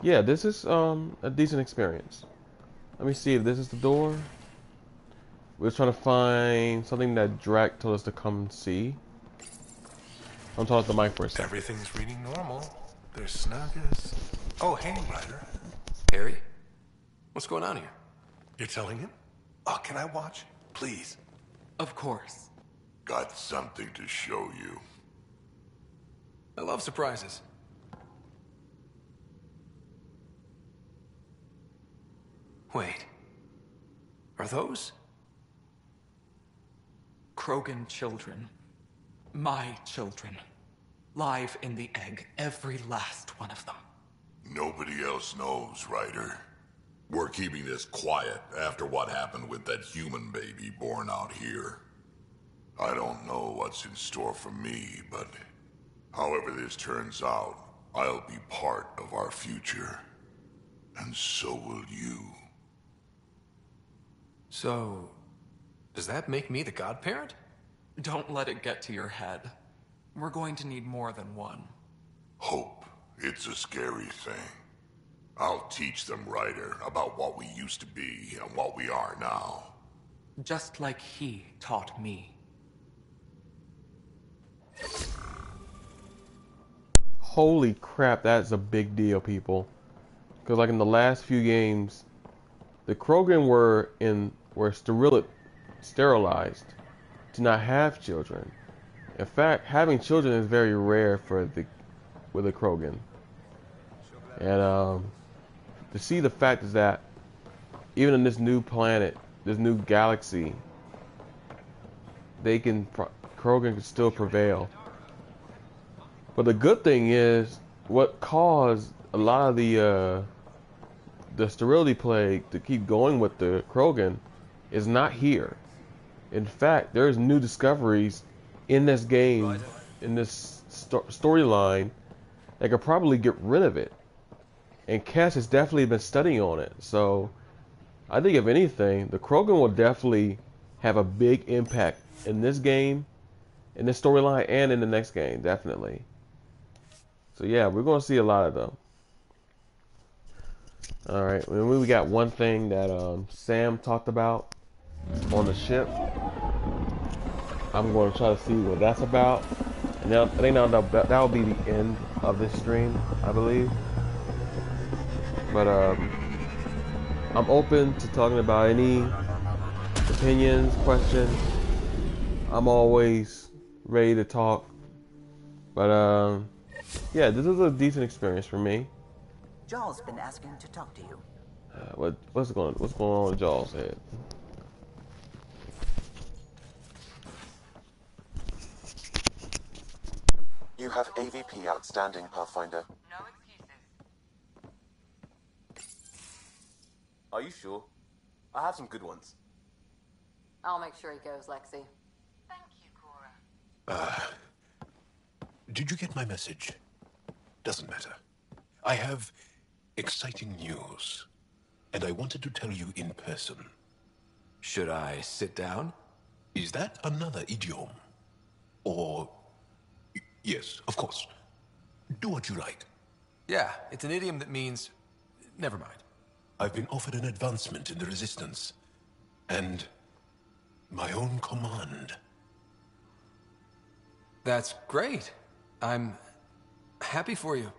yeah, this is a decent experience. Let me see if this is the door. We're trying to find something that Drac told us to come see. I'm talking to the mic for a second. Everything's reading normal. They're snug as... Oh, hey, Ryder. Harry? What's going on here? You're telling him? Oh, can I watch? Please. Of course. Got something to show you. I love surprises. Wait. Are those? Krogan children. My children. Live in the egg, every last one of them. Nobody else knows, Ryder. We're keeping this quiet after what happened with that human baby born out here. I don't know what's in store for me, but however this turns out, I'll be part of our future. And so will you. So, does that make me the godparent? Don't let it get to your head. We're going to need more than one. Hope. It's a scary thing. I'll teach them, Ryder, about what we used to be and what we are now. Just like he taught me. Holy crap, that's a big deal, people. Because like in the last few games, the Krogan were sterilized to not have children. In fact, having children is very rare with the Krogan. And to see the fact is that even in this new planet, this new galaxy, Krogan can still prevail. But the good thing is, what caused a lot of the sterility plague to keep going with the Krogan is not here. In fact, there's new discoveries in this game, in this storyline, that could probably get rid of it. And Cass has definitely been studying on it. So I think if anything, the Krogan will definitely have a big impact in this game, in this storyline, and in the next game, definitely. So yeah, we're going to see a lot of them. Alright, we got one thing that Sam talked about on the ship. I'm going to try to see what that's about. And I think that will be the end of this stream, I believe. But I'm open to talking about any opinions, questions. I'm always ready to talk. But yeah, this was a decent experience for me. Jaw's been asking to talk to you. What's going on with Jaw's head? You have AVP outstanding, Pathfinder. No excuses. Are you sure? I have some good ones. I'll make sure he goes, Lexi. Thank you, Cora. Did you get my message? Doesn't matter. I have exciting news, and I wanted to tell you in person. Should I sit down? Is that another idiom? Or... Yes, of course. Do what you like. Yeah, it's an idiom that means... Never mind. I've been offered an advancement in the Resistance, and my own command. That's great. I'm happy for you.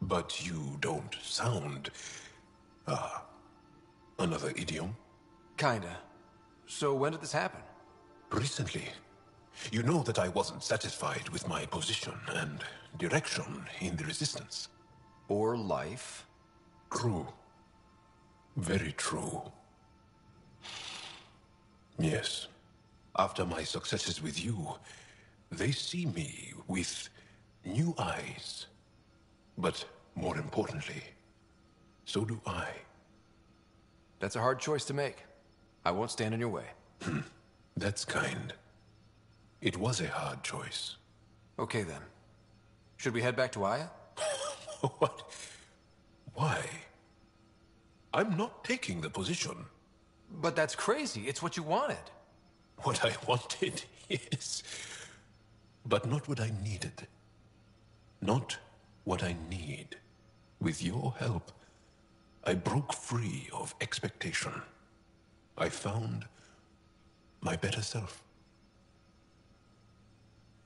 But you don't sound... another idiom? Kinda. So when did this happen? Recently. You know that I wasn't satisfied with my position and direction in the Resistance. Or life. True. Very true. Yes. After my successes with you, they see me with new eyes. But more importantly, so do I. That's a hard choice to make. I won't stand in your way. That's kind. It was a hard choice. Okay then. Should we head back to Aya? What? Why? I'm not taking the position. But that's crazy. It's what you wanted. What I wanted, yes. But not what I needed. Not what I need. With your help, I broke free of expectation. I found my better self.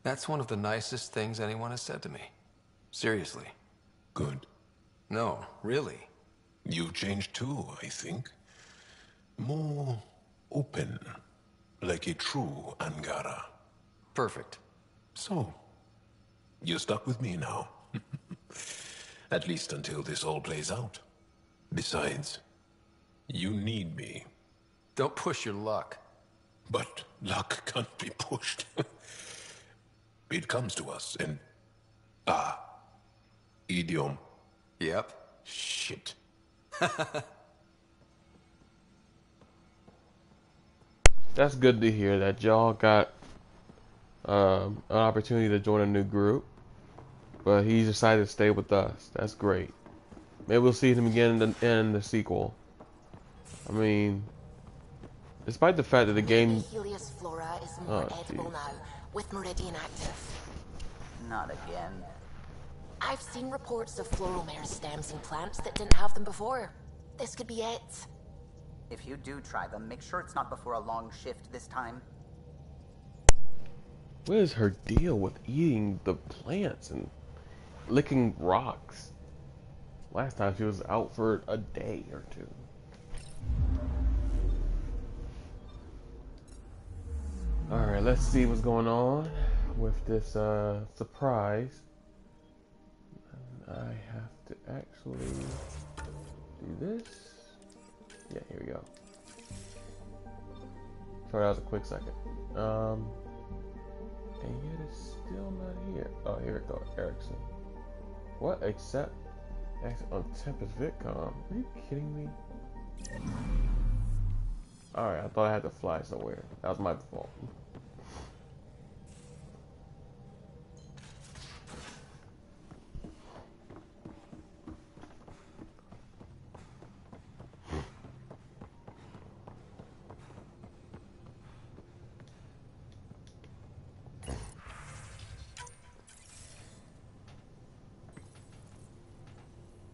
That's one of the nicest things anyone has said to me. Seriously. Good. No, really. You changed too, I think. More open, like a true Angara. Perfect. So, you're stuck with me now. At least until this all plays out. Besides, you need me. Don't push your luck. But luck can't be pushed. It comes to us, and... idiom. Yep. Shit. That's good to hear that y'all got an opportunity to join a new group, but he decided to stay with us. That's great. Maybe we'll see him again in the sequel. I mean, despite the fact that the game... Helios flora is more edible now, with Meridian active. Not again. I've seen reports of floral mare stems in plants that didn't have them before. This could be it. If you do try them, make sure it's not before a long shift this time. What is her deal with eating the plants and licking rocks? Last time she was out for a day or two. Alright, let's see what's going on with this surprise. I have to actually do this. Yeah, here we go. Sorry, that was a quick second. And yet it's still not here. Oh, here we go, Erickson. What? Except on Tempest Vidcom. Are you kidding me? Alright, I thought I had to fly somewhere. That was my fault.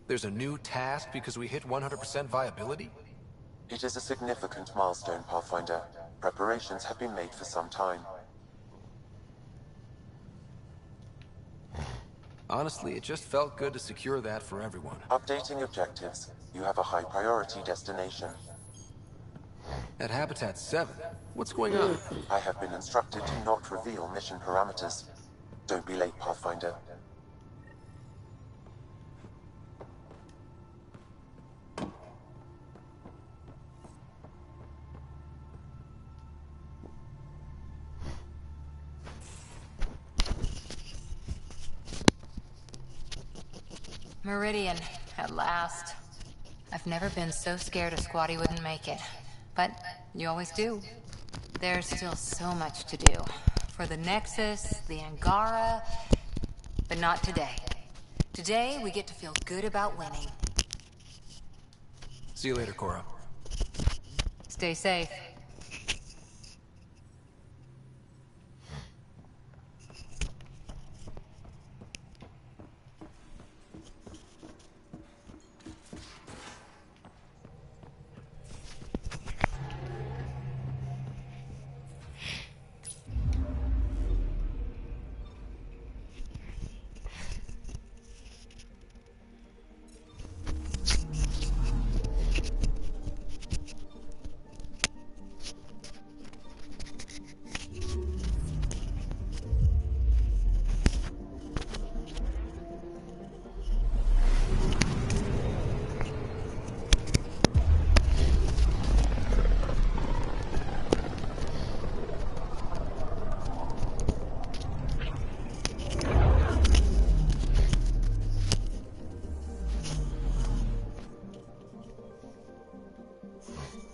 There's a new task because we hit 100% viability? It is a significant milestone, Pathfinder. Preparations have been made for some time. Honestly, it just felt good to secure that for everyone. Updating objectives. You have a high priority destination. At Habitat 7? What's going on? I have been instructed to not reveal mission parameters. Don't be late, Pathfinder. Meridian, at last. I've never been so scared a squatty wouldn't make it. But you always do. There's still so much to do. For the Nexus, the Angara... But not today. Today, we get to feel good about winning. See you later, Cora. Stay safe.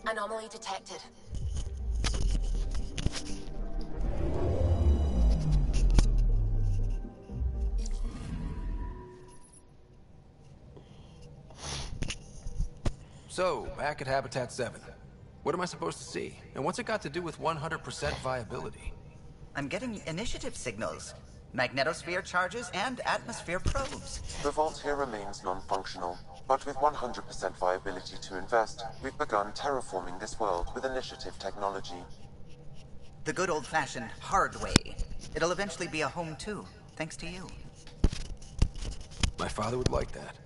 Anomaly detected. So, back at Habitat 7. What am I supposed to see? And what's it got to do with 100% viability? I'm getting initiative signals, magnetosphere charges, and atmosphere probes. The vault here remains non-functional, but with 100% viability to invest, we've begun terraforming this world with initiative technology. The good old-fashioned hard way. It'll eventually be a home too, thanks to you. My father would like that.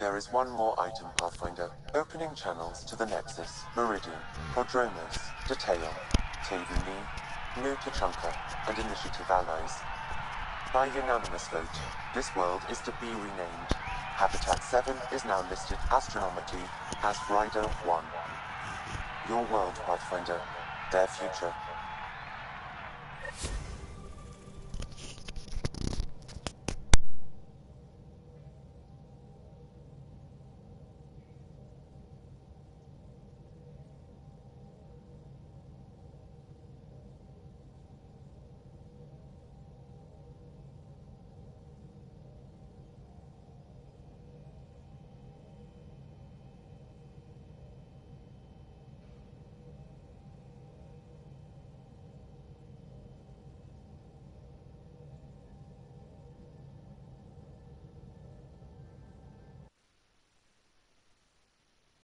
There is one more item, Pathfinder. Opening channels to the Nexus, Meridian, Prodromos, Detail, Tavuni, New Tachanka, and Initiative allies. By unanimous vote, this world is to be renamed. Habitat 7 is now listed astronomically as Rider 1. Your world, Pathfinder. Their future.